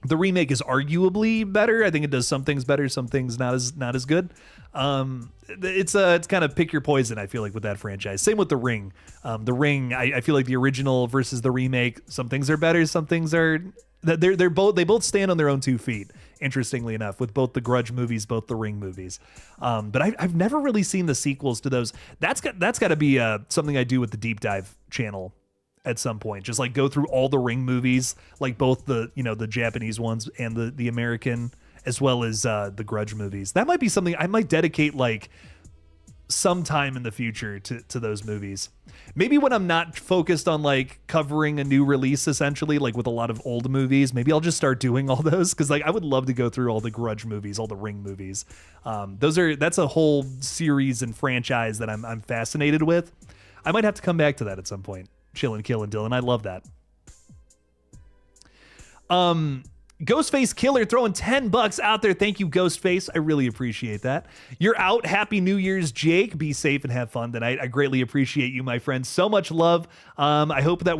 The remake is arguably better. I think it does some things better, some things not as good. It's kind of pick your poison, I feel like, with that franchise. Same with The Ring. The Ring, I feel like the original versus the remake, some things are better, some things are they both stand on their own 2 feet, interestingly enough, with both the Grudge movies, both the Ring movies. But I've never really seen the sequels to those. That's got to be something I do with the Deep Dive channel at some point. Just go through all the Ring movies, both the the Japanese ones and the American, as well as the Grudge movies. That might be something I might dedicate sometime in the future to those movies. Maybe when I'm not focused on covering a new release, essentially, with a lot of old movies, maybe I'll just start doing all those, because I would love to go through all the Grudge movies, all the Ring movies. That's a whole series and franchise that I'm fascinated with. I might have to come back to that at some point. Chillin' Killin' Dylan. I love that. Ghostface Killer throwing $10 out there. Thank you, Ghostface. I really appreciate that. You're out. Happy New Year's, Jake. Be safe and have fun tonight. I greatly appreciate you, my friend. So much love. I hope that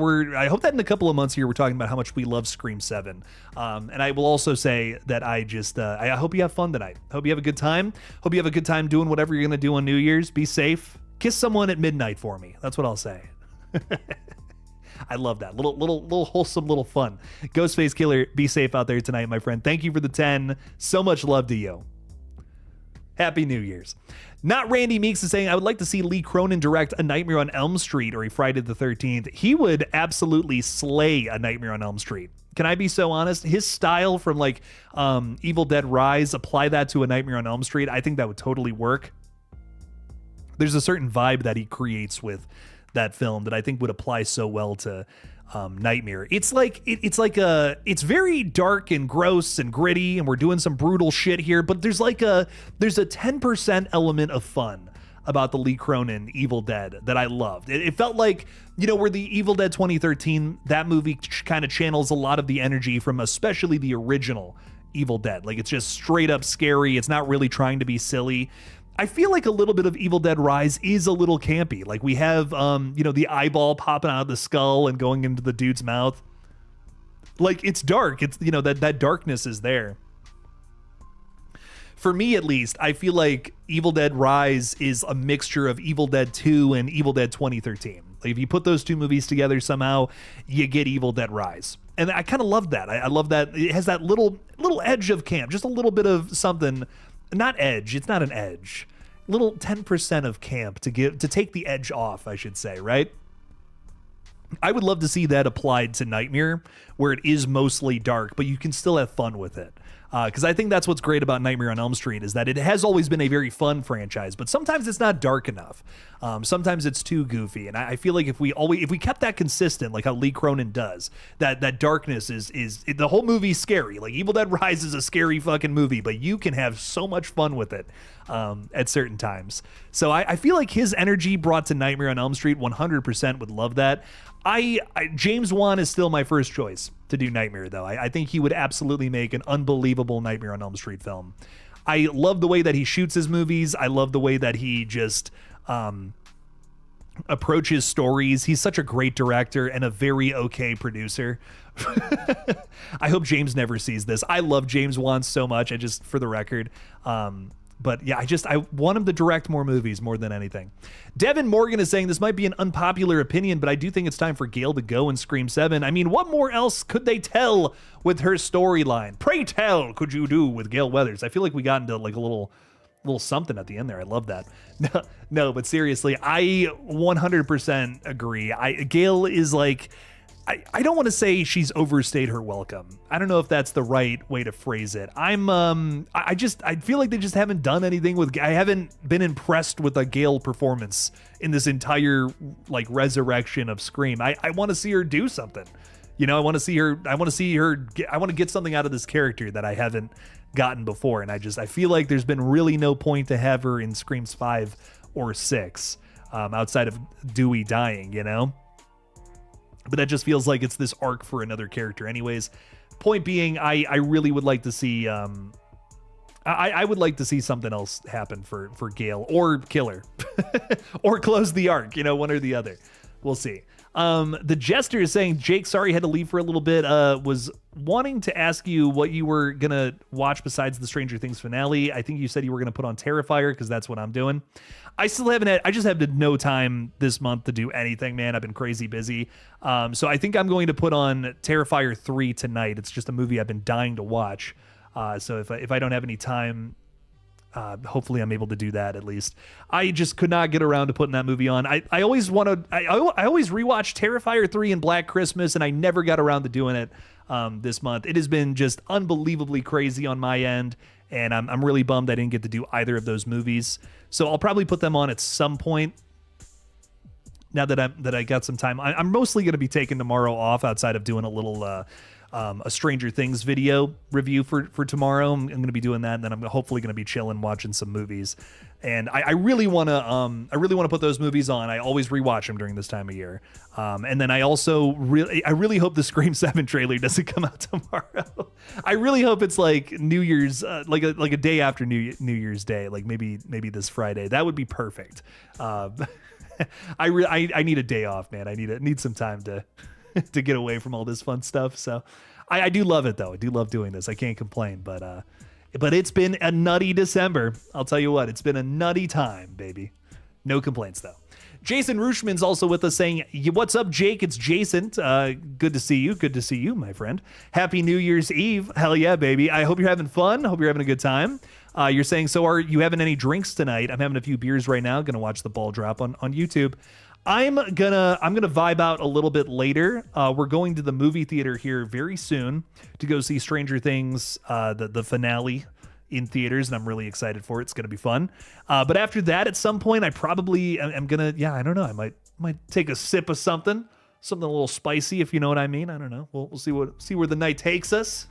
in a couple of months here we're talking about how much we love Scream 7. And I will also say that I hope you have fun tonight. Hope you have a good time. Hope you have a good time doing whatever you're gonna do on New Year's. Be safe. Kiss someone at midnight for me. That's what I'll say. I love that little wholesome little fun. Ghostface Killer, be safe out there tonight, my friend. Thank you for the 10. So much love to you. Happy New Year's. Not Randy Meeks is saying, I would like to see Lee Cronin direct A Nightmare on Elm Street or a Friday the 13th. He would absolutely slay A Nightmare on Elm Street. Can I be so honest? His style from Evil Dead Rise, apply that to A Nightmare on Elm Street. I think that would totally work. There's a certain vibe that he creates with that film that I think would apply so well to Nightmare. It's very dark and gross and gritty, and we're doing some brutal shit here, but there's a 10% element of fun about the Lee Cronin Evil Dead that I loved. It felt like, you know, where the Evil Dead 2013, that movie kind of channels a lot of the energy from especially the original Evil Dead. Like, it's just straight up scary. It's not really trying to be silly. I feel like a little bit of Evil Dead Rise is a little campy. Like, we have, you know, the eyeball popping out of the skull and going into the dude's mouth. Like, it's dark. It's, you know, that darkness is there. For me, at least, I feel like Evil Dead Rise is a mixture of Evil Dead 2 and Evil Dead 2013. Like, if you put those two movies together somehow, you get Evil Dead Rise. And I kind of love that. I love that it has that little edge of camp, just a little bit of something. Not edge, it's not an edge. Little 10% of camp to take the edge off, I should say, right? I would love to see that applied to Nightmare, where it is mostly dark, but you can still have fun with it. Because I think that's what's great about Nightmare on Elm Street, is that it has always been a very fun franchise, but sometimes it's not dark enough. Sometimes it's too goofy, and I feel like if we kept that consistent, like how Lee Cronin does, that darkness is the whole movie's scary. Like, Evil Dead Rise is a scary fucking movie, but you can have so much fun with it at certain times. So I feel like his energy brought to Nightmare on Elm Street 100% would love that. James Wan is still my first choice to do Nightmare, though. I think he would absolutely make an unbelievable Nightmare on Elm Street film. I love the way that he shoots his movies. I love the way that he just approaches stories. He's such a great director and a very okay producer. I hope James never sees this. I love James Wan so much. I just, for the record, but yeah, I want him to direct more movies more than anything. Devin Morgan is saying this might be an unpopular opinion, but I do think it's time for Gale to go in Scream 7. I mean, what more else could they tell with her storyline? Pray tell, could you do with Gale Weathers? I feel like we got into like a little something at the end there. I love that. No, but seriously, I 100% agree. Gale is like, I don't want to say she's overstayed her welcome. I don't know if that's the right way to phrase it. I feel like they just haven't done anything with, I haven't been impressed with a Gale performance in this entire like resurrection of Scream. I want to see her do something. You know, I want to get something out of this character that I haven't gotten before. And I feel like there's been really no point to have her in Screams 5 or 6 outside of Dewey dying, you know? But that just feels like it's this arc for another character anyways. Point being, I really would like to see, I would like to see something else happen for Gale, or kill her, or close the arc, you know, one or the other. We'll see. The Jester is saying, Jake, sorry, had to leave for a little bit. Was wanting to ask you what you were going to watch besides the Stranger Things finale. I think you said you were going to put on Terrifier, because that's what I'm doing. I still haven't I just have no time this month to do anything, man. I've been crazy busy. So I think I'm going to put on Terrifier 3 tonight. It's just a movie I've been dying to watch. So if I don't have any time, hopefully I'm able to do that at least. I just could not get around to putting that movie on. I always rewatch Terrifier 3 and Black Christmas, and I never got around to doing it this month. It has been just unbelievably crazy on my end, and I'm really bummed I didn't get to do either of those movies. So I'll probably put them on at some point. Now that I got some time, I'm mostly going to be taking tomorrow off outside of doing a little a Stranger Things video review for tomorrow. I'm going to be doing that, and then I'm hopefully going to be chilling, watching some movies. And I really want to put those movies on. I always rewatch them during this time of year. And then I also really hope the Scream 7 trailer doesn't come out tomorrow. I really hope it's like New Year's, like a day after New Year's Day, like maybe this Friday. That would be perfect. I need a day off, man. I need some time to get away from all this fun stuff. So I do love it though. I do love doing this. I can't complain, but it's been a nutty December. I'll tell you what, it's been a nutty time, baby. No complaints though. Jason Rushman's also with us saying, what's up, Jake? It's Jason. Good to see you. Good to see you, my friend. Happy New Year's Eve. Hell yeah, baby. I hope you're having fun. Hope you're having a good time. You're saying, so are you having any drinks tonight? I'm having a few beers right now. Gonna watch the ball drop on YouTube. I'm gonna vibe out a little bit later. We're going to the movie theater here very soon to go see Stranger Things, the finale in theaters, and I'm really excited for it. It's gonna be fun. But after that, at some point, I probably am gonna, I don't know. I might take a sip of something a little spicy, if you know what I mean. I don't know. We'll see where the night takes us.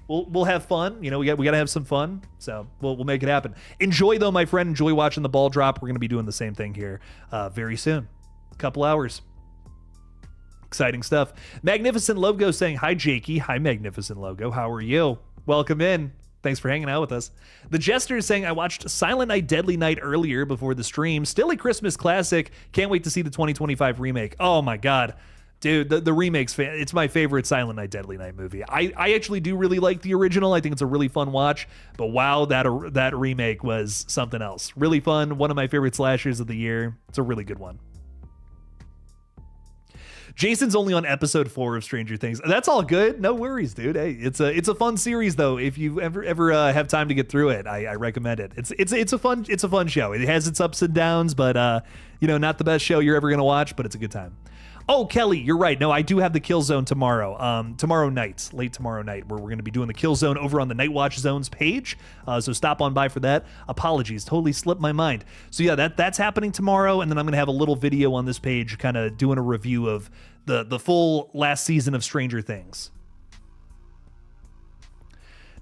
we'll have fun. You know, we got to have some fun. So we'll make it happen. Enjoy though, my friend. Enjoy watching the ball drop. We're gonna be doing the same thing here very soon. A couple hours. Exciting stuff. Magnificent Logo saying, hi, Jakey. Hi, Magnificent Logo. How are you? Welcome in. Thanks for hanging out with us. The Jester is saying, I watched Silent Night, Deadly Night earlier before the stream. Still a Christmas classic. Can't wait to see the 2025 remake. Oh, my God. Dude, the remake's, it's my favorite Silent Night, Deadly Night movie. I actually do really like the original. I think it's a really fun watch. But wow, that remake was something else. Really fun. One of my favorite slashers of the year. It's a really good one. Jason's only on episode 4 of Stranger Things. That's all good. No worries, dude. Hey, it's a fun series though. If you ever have time to get through it, I recommend it. It's a fun show. It has its ups and downs, but not the best show you're ever gonna watch, but it's a good time. Oh, Kelly, you're right. No, I do have the Killzone tomorrow. Tomorrow night, late tomorrow night, where we're going to be doing the Killzone over on the Night Watch Zones page. So stop on by for that. Apologies, totally slipped my mind. So yeah, that's happening tomorrow, and then I'm going to have a little video on this page, kind of doing a review of the full last season of Stranger Things.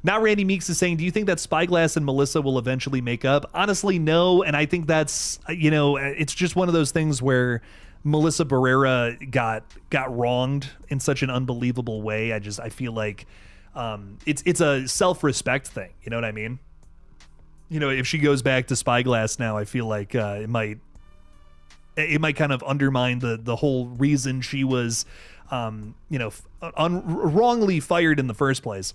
Now Randy Meeks is saying, do you think that Spyglass and Melissa will eventually make up? Honestly, no, and I think that's it's just one of those things where Melissa Barrera got wronged in such an unbelievable way. I feel like it's a self-respect thing. You know what I mean? If she goes back to Spyglass now, I feel like it might kind of undermine the whole reason she was wrongly fired in the first place.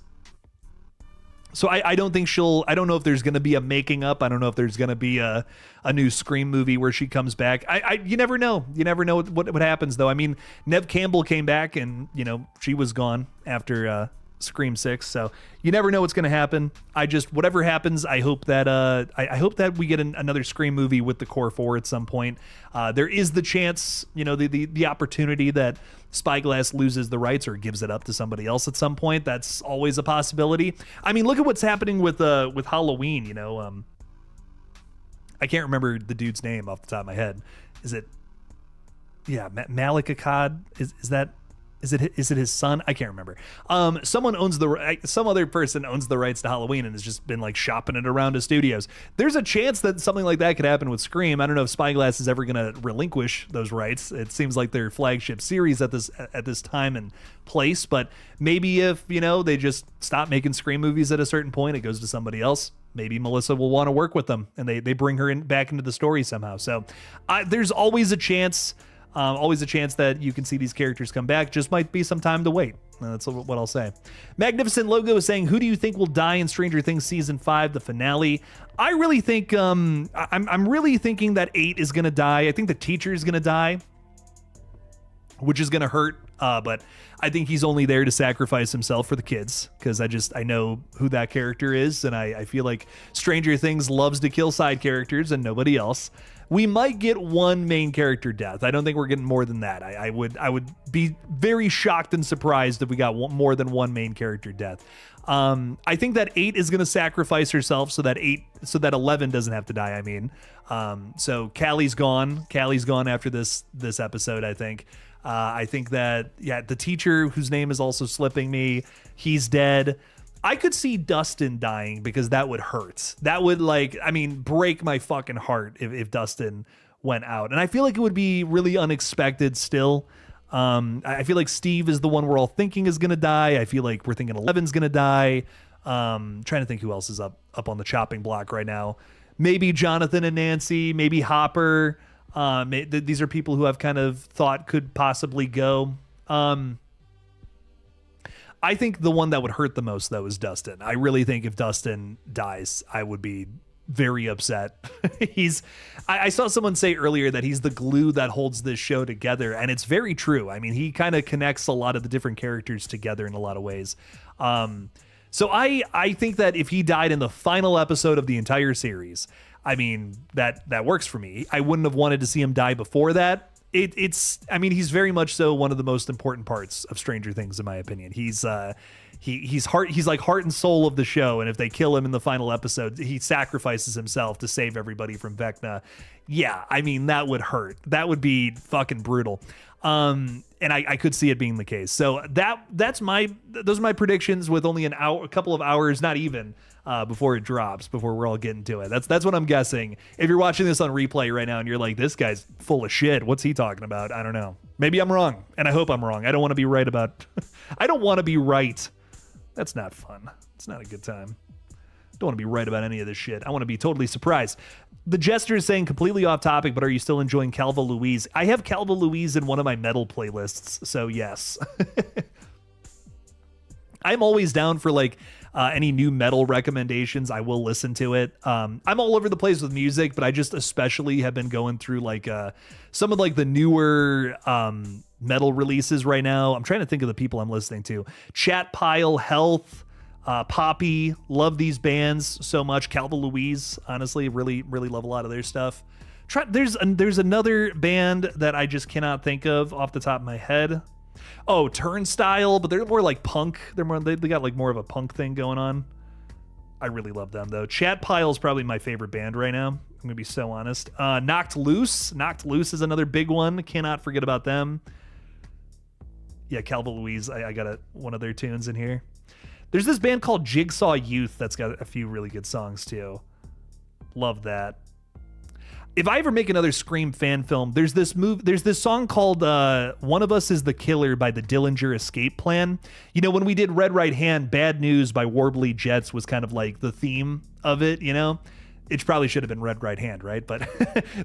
So I don't think I don't know if there's going to be a making up. I don't know if there's going to be a new Scream movie where she comes back. You never know. You never know what happens, though. I mean, Neve Campbell came back and, she was gone after Scream 6. So you never know what's going to happen. Whatever happens, I hope that I hope that we get another Scream movie with the core 4 at some point. There is the chance, the opportunity that Spyglass loses the rights or gives it up to somebody else at some point. That's always a possibility. I mean, look at what's happening with Halloween. I can't remember the dude's name off the top of my head. Is it? Yeah, Malik Akkad. Is it his son? I can't remember. Some other person owns the rights to Halloween and has just been like shopping it around to studios. There's a chance that something like that could happen with Scream. I don't know if Spyglass is ever going to relinquish those rights. It seems like their flagship series at this time and place, but maybe if, they just stop making Scream movies at a certain point, it goes to somebody else. Maybe Melissa will want to work with them and they bring her back into the story somehow. So there's always a chance. Always a chance that you can see these characters come back. Just might be some time to wait. That's what I'll say. Magnificent Logo is saying, who do you think will die in Stranger Things Season 5, the finale? I really think, I'm really thinking that 8 is going to die. I think the teacher is going to die, which is going to hurt. But I think he's only there to sacrifice himself for the kids, because I know who that character is, and I feel like Stranger Things loves to kill side characters and nobody else. We might get one main character death. I don't think we're getting more than that. I would be very shocked and surprised if we got more than one main character death. I think that 8 is going to sacrifice herself so that 11 doesn't have to die. I mean, so Callie's gone. Callie's gone after this episode, I think. I think that, the teacher, whose name is also slipping me, he's dead. I could see Dustin dying because that would hurt. That would break my fucking heart if Dustin went out. And I feel like it would be really unexpected still. I feel like Steve is the one we're all thinking is going to die. I feel like we're thinking 11's going to die. Trying to think who else is up on the chopping block right now. Maybe Jonathan and Nancy, maybe Hopper. These are people who I've kind of thought could possibly go. I think the one that would hurt the most, though, is Dustin. I really think if Dustin dies, I would be very upset. I saw someone say earlier that he's the glue that holds this show together, and it's very true. I mean, he kind of connects a lot of the different characters together in a lot of ways. So I think that if he died in the final episode of the entire series, I mean, that works for me. I wouldn't have wanted to see him die before that. He's very much so one of the most important parts of Stranger Things, in my opinion. He's like heart and soul of the show, and if they kill him in the final episode, he sacrifices himself to save everybody from Vecna. Yeah, I mean, that would hurt. That would be fucking brutal. And I could see it being the case. So those are my predictions with only a couple of hours, not even, before it drops, before we're all getting to it. That's what I'm guessing. If you're watching this on replay right now and you're like, this guy's full of shit, what's he talking about? I don't know. Maybe I'm wrong, and I hope I'm wrong. I don't want to be right about. I don't want to be right. That's not fun. It's not a good time. Don't want to be right about any of this shit. I want to be totally surprised. The Jester is saying completely off topic, but are you still enjoying Calva Louise? I have Calva Louise in one of my metal playlists, so yes. I'm always down for like any new metal recommendations. I will listen to it. I'm all over the place with music, but I just especially have been going through like some of like the newer metal releases right now. I'm trying to think of the people I'm listening to. Chat Pile, Health, Poppy, love these bands so much. Calva Louise, honestly, really love a lot of their stuff. There's another band that I just cannot think of off the top of my head. Oh, Turnstile, but they're more like punk. They got like more of a punk thing going on. I really love them though. Chat Pile is probably my favorite band right now. I'm gonna be so honest. Knocked Loose is another big one. Cannot forget about them. Yeah, Calva Louise. I got one of their tunes in here. There's this band called Jigsaw Youth that's got a few really good songs too. Love that. If I ever make another Scream fan film, there's this song called One of Us is the Killer by the Dillinger Escape Plan. You know, when we did Red Right Hand, Bad News by Warbly Jets was kind of like the theme of it, you know? It probably should have been Red Right Hand, right? But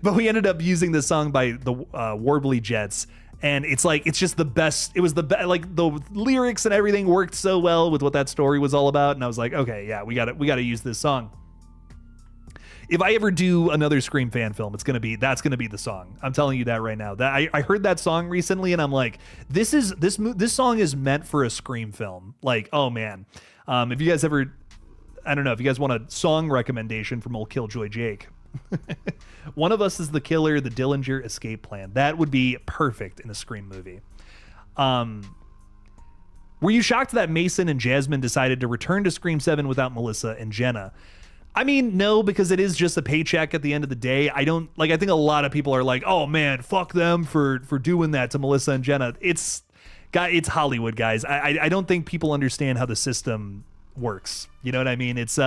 but we ended up using this song by the Warbly Jets. And it's like, it's just the best. It was the best, like the lyrics and everything worked so well with what that story was all about. And I was like, okay, yeah, we got to use this song. If I ever do another Scream fan film, that's going to be the song. I'm telling you that right now. That I heard that song recently and I'm like, this song is meant for a Scream film. Like, oh man. If you guys ever, I don't know, if you guys want a song recommendation from old Killjoy Jake, One of Us is the Killer, the Dillinger Escape Plan. That would be perfect in a Scream movie. Were you shocked that Mason and Jasmine decided to return to Scream 7 without Melissa and Jenna? I mean, no, because it is just a paycheck at the end of the day. I think a lot of people are like, oh man, fuck them for doing that to Melissa and Jenna. It's Hollywood, guys. I don't think people understand how the system works. You know what I mean? It's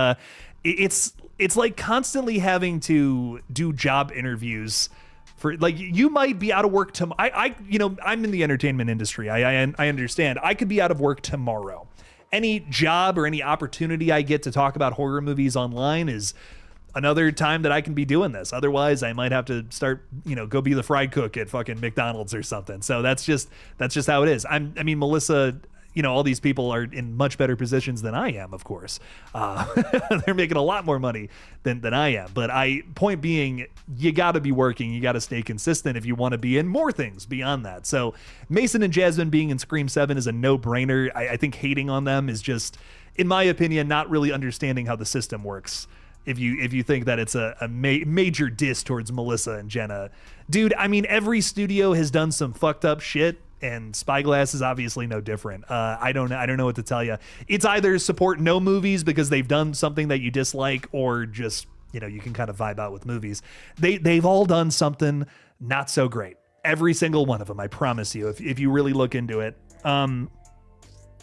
like constantly having to do job interviews for, like, you might be out of work tomorrow. I'm in the entertainment industry. I understand. I could be out of work tomorrow. Any job or any opportunity I get to talk about horror movies online is another time that I can be doing this. Otherwise, I might have to start, go be the fried cook at fucking McDonald's or something. So that's just how it is. Melissa, all these people are in much better positions than I am, of course. They're making a lot more money than I am. But point being, you got to be working. You got to stay consistent if you want to be in more things beyond that. So Mason and Jasmine being in Scream 7 is a no-brainer. I think hating on them is just, in my opinion, not really understanding how the system works. If you think that it's a major diss towards Melissa and Jenna. Dude, every studio has done some fucked up shit. And Spyglass is obviously no different. I don't know what to tell you. It's either support no movies because they've done something that you dislike, or just, you can kind of vibe out with movies. They've all done something not so great. Every single one of them, I promise you, if you really look into it. And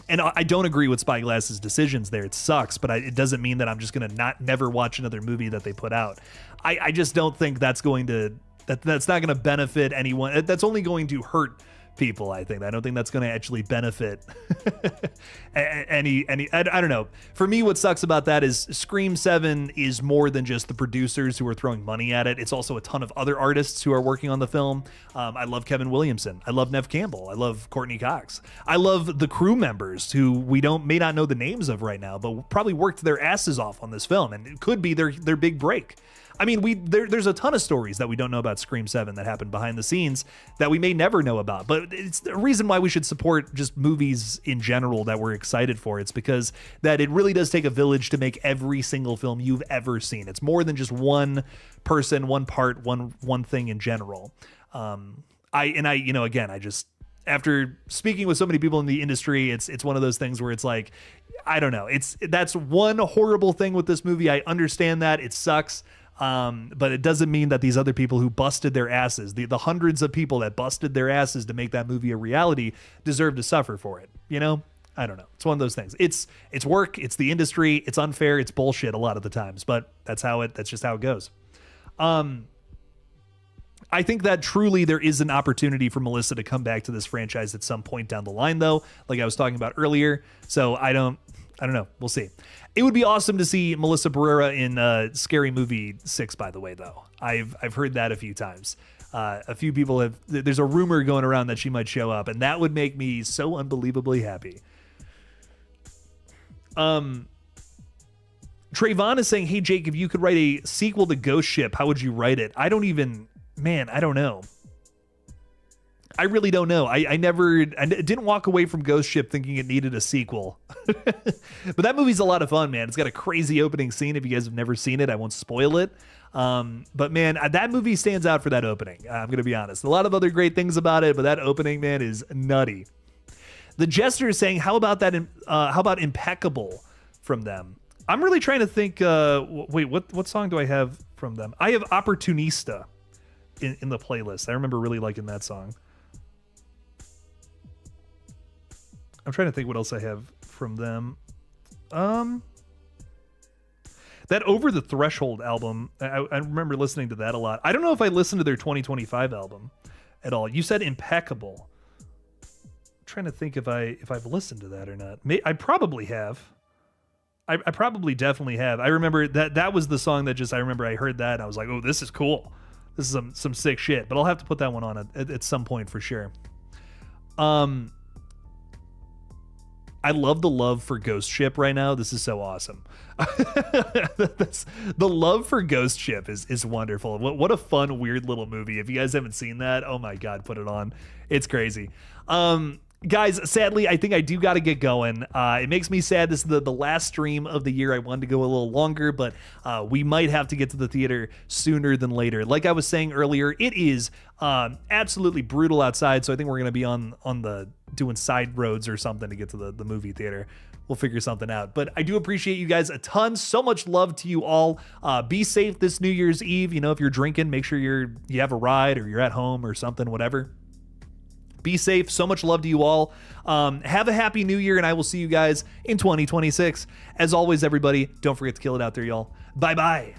I don't agree with Spyglass's decisions there. It sucks, but it doesn't mean that I'm just going to never watch another movie that they put out. I just don't think that's not going to benefit anyone. That's only going to hurt people. I don't think that's going to actually benefit any. I don't know. For me, what sucks about that is Scream 7 is more than just the producers who are throwing money at it. It's also a ton of other artists who are working on the film. I love Kevin Williamson. I love Neve Campbell. I love Courtney Cox. I love the crew members who we may not know the names of right now, but probably worked their asses off on this film, and it could be their big break. There's a ton of stories that we don't know about Scream 7 that happened behind the scenes that we may never know about. But it's the reason why we should support just movies in general that we're excited for. It's because that it really does take a village to make every single film you've ever seen. It's more than just one person, one part, one thing in general. After speaking with so many people in the industry, it's one of those things where it's like, I don't know. That's one horrible thing with this movie. I understand that it sucks. But it doesn't mean that these other people who busted their asses, the hundreds of people that busted their asses to make that movie a reality, deserve to suffer for it. You know? I don't know. It's one of those things. It's work. It's the industry. It's unfair. It's bullshit a lot of the times, but that's just how it goes. I think that truly there is an opportunity for Melissa to come back to this franchise at some point down the line, though, like I was talking about earlier. So I don't know. We'll see. It would be awesome to see Melissa Barrera in Scary Movie 6, by the way, though. I've heard that a few times. A few people there's a rumor going around that she might show up, and that would make me so unbelievably happy. Trayvon is saying, hey, Jake, if you could write a sequel to Ghost Ship, how would you write it? I don't know. I really don't know. I didn't walk away from Ghost Ship thinking it needed a sequel. But that movie's a lot of fun, man. It's got a crazy opening scene. If you guys have never seen it, I won't spoil it. But man, that movie stands out for that opening. I'm going to be honest. A lot of other great things about it, but that opening, man, is nutty. The Jester is saying, how about Impeccable from them? I'm really trying to think, wait, what song do I have from them? I have Opportunista in the playlist. I remember really liking that song. I'm trying to think what else I have from them. That Over the Threshold album, I remember listening to that a lot. I don't know if I listened to their 2025 album at all. You said Impeccable. I'm trying to think if I've listened to that or not. I probably have. I probably definitely have. I remember that was the song that I remember I heard that and I was like, oh, this is cool. This is some sick shit. But I'll have to put that one on at some point for sure. I love the love for Ghost Ship right now. This is so awesome. The love for Ghost Ship is wonderful. What a fun, weird little movie. If you guys haven't seen that, oh my God, put it on. It's crazy. Guys, sadly, I think I do got to get going. It makes me sad. This is the last stream of the year. I wanted to go a little longer, but we might have to get to the theater sooner than later. Like I was saying earlier, it is absolutely brutal outside, so I think we're going to be on the doing side roads or something to get to the movie theater. We'll figure something out. But I do appreciate you guys a ton. So much love to you all. Be safe this New Year's Eve. You know, if you're drinking, make sure you have a ride or you're at home or something, whatever. Be safe. So much love to you all. Have a happy new year, and I will see you guys in 2026. As always, everybody, don't forget to kill it out there, y'all. Bye-bye.